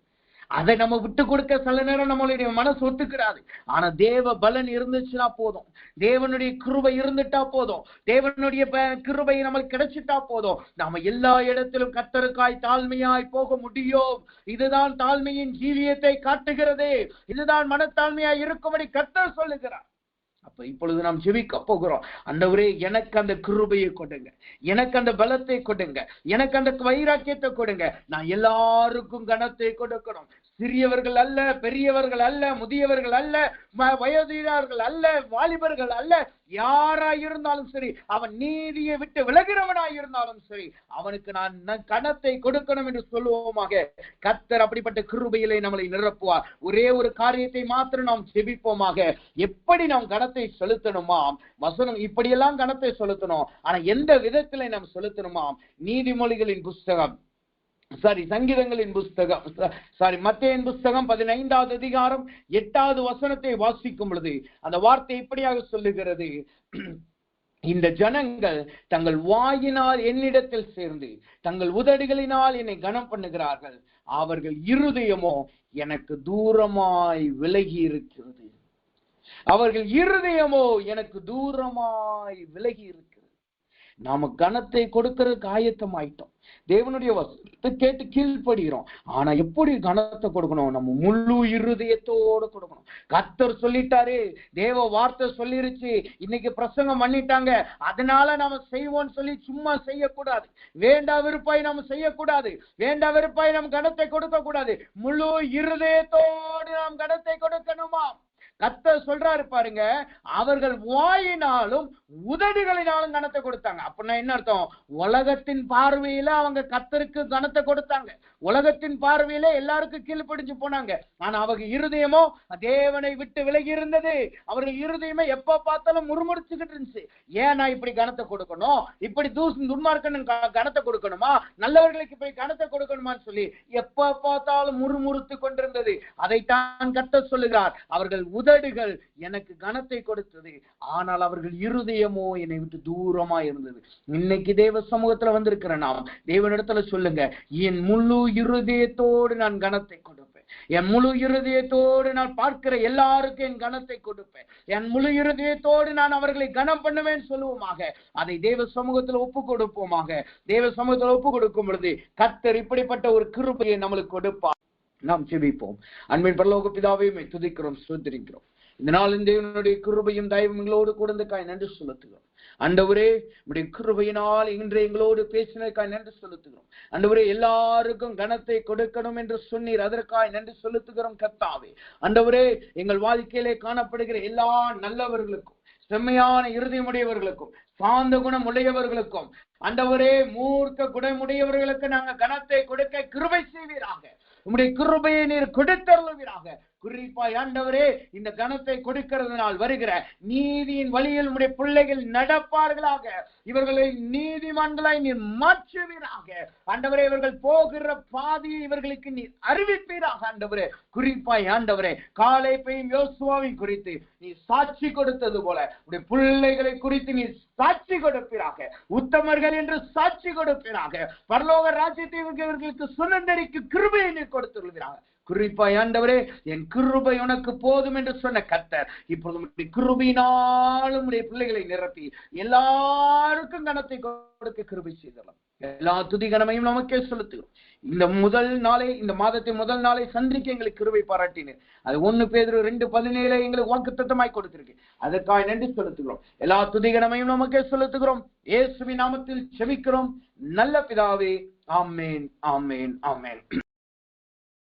அதை நம்ம விட்டு கொடுக்க சில நேரம் நம்மளுடைய மனசு ஒத்துக்கிறாது. ஆனா தேவ பலன் இருந்துச்சுன்னா போதும், தேவனுடைய கிருபை இருந்துட்டா போதும், தேவனுடைய கிருபை நம்மளுக்கு கிடைச்சிட்டா போதும், நாம எல்லா இடத்திலும் கர்த்தருக்காய் தாழ்மையாய் போக முடியும். இதுதான் தாழ்மையின் ஜீவியத்தை காட்டுகிறது. இதுதான் மனத்தாழ்மையாய் இருக்கும்படி கர்த்தர் சொல்லுகிறார். அப்ப இப்பொழுது நாம் ஜெபிக்க போகிறோம். ஆண்டவரே எனக்கு அந்த கிருபையை கொடுங்க, எனக்கு அந்த பலத்தை கொடுங்க, எனக்கு அந்த வைராக்கியத்தை கொடுங்க. நான் எல்லாருக்கும் கனத்தை கொடுக்கணும். சிறியவர்கள் அல்ல, பெரியவர்கள் அல்ல, முதியவர்கள் அல்ல, வயோதிகர்கள் அல்ல, வாலிபர்கள் அல்ல, யாராயிருந்தாலும் சரி, அவன் நீதியை விட்டு விலகிறவனாய் இருந்தாலும் சரி, அவனுக்கு நான் கனத்தை கொடுக்கணும் என்று சொல்லுவோமாக. கர்த்தர் அப்படிப்பட்ட கிருபையிலே நம்மளை நிரப்புவார். ஒரே ஒரு காரியத்தை மாத்திரம் நாம் ஜெபிப்போமாக. எப்படி நாம் கனத்தை செலுத்தணுமாம்? வசனம் இப்படியெல்லாம் கனத்தை செலுத்தணும். ஆனா எந்த விதத்திலே நாம் செலுத்தணுமாம்? நீதிமொழிகளின் புஸ்தகம், சங்கீதங்களின் புஸ்தகம், மத்தேயின் புஸ்தகம் 15வது அதிகாரம் 8வது வசனத்தை வாசிக்கும் பொழுது அந்த வார்த்தை இப்படியாக சொல்லுகிறது, இந்த ஜனங்கள் தங்கள் வாயினால் என்னிடத்தில் சேர்ந்து தங்கள் உதடுகளினால் என்னை கனம் பண்ணுகிறார்கள், அவர்கள் இருதயமோ எனக்கு தூரமாய் விலகி இருக்கிறது. அவர்கள் இருதயமோ எனக்கு தூரமாய் விலகி இருக்கிறது. நாம கனத்தை கொடுக்கறதுக்கு ஆயத்தம் ஆயிட்டோம். தேவனுடைய வசனத்தை கேட்டு கீழ்ப்படுகிறோம். ஆனா எப்படி கனத்தை கொடுக்கணும்? நம்ம முழு இருதயத்தோடு கொடுக்கணும். கர்த்தர் சொல்லிட்டாரு, தேவ வார்த்தை சொல்லிருச்சு, இன்னைக்கு பிரசங்கம் பண்ணிட்டாங்க, அதனால நாம செய்வோம்னு சொல்லி சும்மா செய்யக்கூடாது. வேண்டா விருப்பாய் நம்ம செய்யக்கூடாது. வேண்டா விருப்பாய் நம்ம கனத்தை கொடுக்க கூடாது. முழு இருதயத்தோடு நாம் கனத்தை கொடுக்கணுமா? கர்த்தர் சொல்றாரு பாருங்க, அவர்கள் வாயினாலும் உதடுகளினாலும் கனத்தை கொடுத்தாங்க. அப்படின்னா என்ன அர்த்தம்? உலகத்தின் பார்வையில அவங்க கர்த்தருக்கு கனத்தை கொடுத்தாங்க. உலகத்தின் பார்வையில எல்லாருக்கும் கீழ்ப்படிஞ்சு போனாங்க. ஆனா அவங்க இருதயமோ தேவனை விட்டு விலகி இருந்தது. அவர்கள் இருதயமே எப்ப பார்த்தாலும் முறுமுறுச்சுக்கிட்டு இருந்துச்சு. ஏன் நான் இப்படி கனத்தை கொடுக்கணும்? இப்படி துன்மார்க்கன் கனத்தை கொடுக்கணுமா? நல்லவர்களுக்கு இப்படி கனத்தை கொடுக்கணுமான்னு சொல்லி எப்ப பார்த்தாலும் முறுமுறுத்து கொண்டிருந்தது. அதைத்தான் கர்த்தர் சொல்லுகிறார், அவர்கள் உதடுகள் எனக்கு கனத்தை கொடுத்தது, ஆனால் அவர்கள் இருதயமோ என்னை விட்டு தூரமா இருந்தது. இன்னைக்கு தேவ சமூகத்துல வந்திருக்கிற நாம் தேவனிடத்துல சொல்லுங்க, என் முழு இருதயத்தோடு நான் கனத்தை கொடுப்பேன். என் முழு இருதயத்தோடு நான் பார்க்கிற எல்லாருக்கும் என் கனத்தை கொடுப்பேன். என் முழு இருதயத்தோடு நான் அவர்களை கனம் பண்ணுவேன் சொல்லுவோமாக. அதை தேவ சமூகத்துல ஒப்பு கொடுப்போமாக. தேவ சமூகத்துல ஒப்பு கொடுக்கும் பொழுது கர்த்தர் இப்படிப்பட்ட ஒரு கிருபையை நம்மளுக்கு கொடுப்பார். நாம் ஜெபிப்போம். அன்பின் பரலோக பிதாவே, துதிக்கிறோம், ஸ்தோத்திரிக்கிறோம். இந்த நாளின் தேவனுடைய கிருபையும் தயவும் எங்களோடு கூடந்துக்காய் நன்றி செலுத்துகிறோம். ஆண்டவரே, உம்முடைய கிருபையினால் இன்று எங்களோடு பேசினதுக்காய் நன்றி செலுத்துகிறோம். ஆண்டவரே, எல்லாருக்கும் கனத்தை கொடுக்கணும் என்று சொன்னீர், அதற்காய் நன்றி செலுத்துகிறோம் கர்த்தாவே. ஆண்டவரே, எங்கள் வாழ்க்கையிலே காணப்படுகிற எல்லா நல்லவர்களுக்கும், செம்மையான இருதயமுடையவர்களுக்கும், சாந்த குணம் உடையவர்களுக்கும், ஆண்டவரே, மூர்க்க குணமுடையவர்களுக்கு நாங்க கனத்தை கொடுக்க கிருபை செய்வீராக. உம்முடைய கிருபையை நீர் கொடுத்தருளுவீராக. குறிப்பாய் ஆண்டவரே, இந்த கனத்தை கொடுக்கிறதுனால் வருகிற நீதியின் வழியில் உம்முடைய பிள்ளைகள் நடப்பார்களாக. இவர்களை நீதிமான்களாய் நீர் மாற்றுவீராக. ஆண்டவரே, இவர்கள் போகிற பாதையை இவர்களுக்கு நீர் அறிவிப்பீராக. ஆண்டவரே, குறிப்பாய் ஆண்டவரே, காலை பெய்யும் யோசுவாவை குறித்து நீ சாட்சி கொடுத்தது போல உடைய பிள்ளைகளை குறித்து நீ சாட்சி கொடுப்பீராக. உத்தமர்கள் என்று சாட்சி கொடுப்பீராக. பரலோக ராஜ்யத்தை இவர்களுக்கு சுதந்திரிக்கு கிருபையை நீர் கொடுத்துள்ளாக. குறிப்பாய் ஆண்டவரே, என் கிருபை உனக்கு போதும் என்று சொன்ன கர்த்தர் இப்பொழுது கிருபையினாலும் உடைய பிள்ளைகளை நிரப்பி எல்லாருக்கும் கனத்தை கொடுக்க கிருபை செய்தலாம். எல்லா துதி கனமையும் நமக்கே செலுத்துகிறோம். இந்த முதல் நாளை, இந்த மாதத்தின் முதல் நாளை சந்திக்க எங்களுக்கு கிருபை பாராட்டினேன். அது 1 பேதுரு 2:17 எங்களுக்கு வாக்குத்தத்தமாய் கொடுத்திருக்கு. அதற்காக நன்றி செலுத்துகிறோம். எல்லா துதி கனமையும் நமக்கே செலுத்துகிறோம். இயேசுவின் நாமத்தில் ஜெபிக்கிறோம் நல்ல பிதாவே. ஆமென், ஆமென், ஆமென்.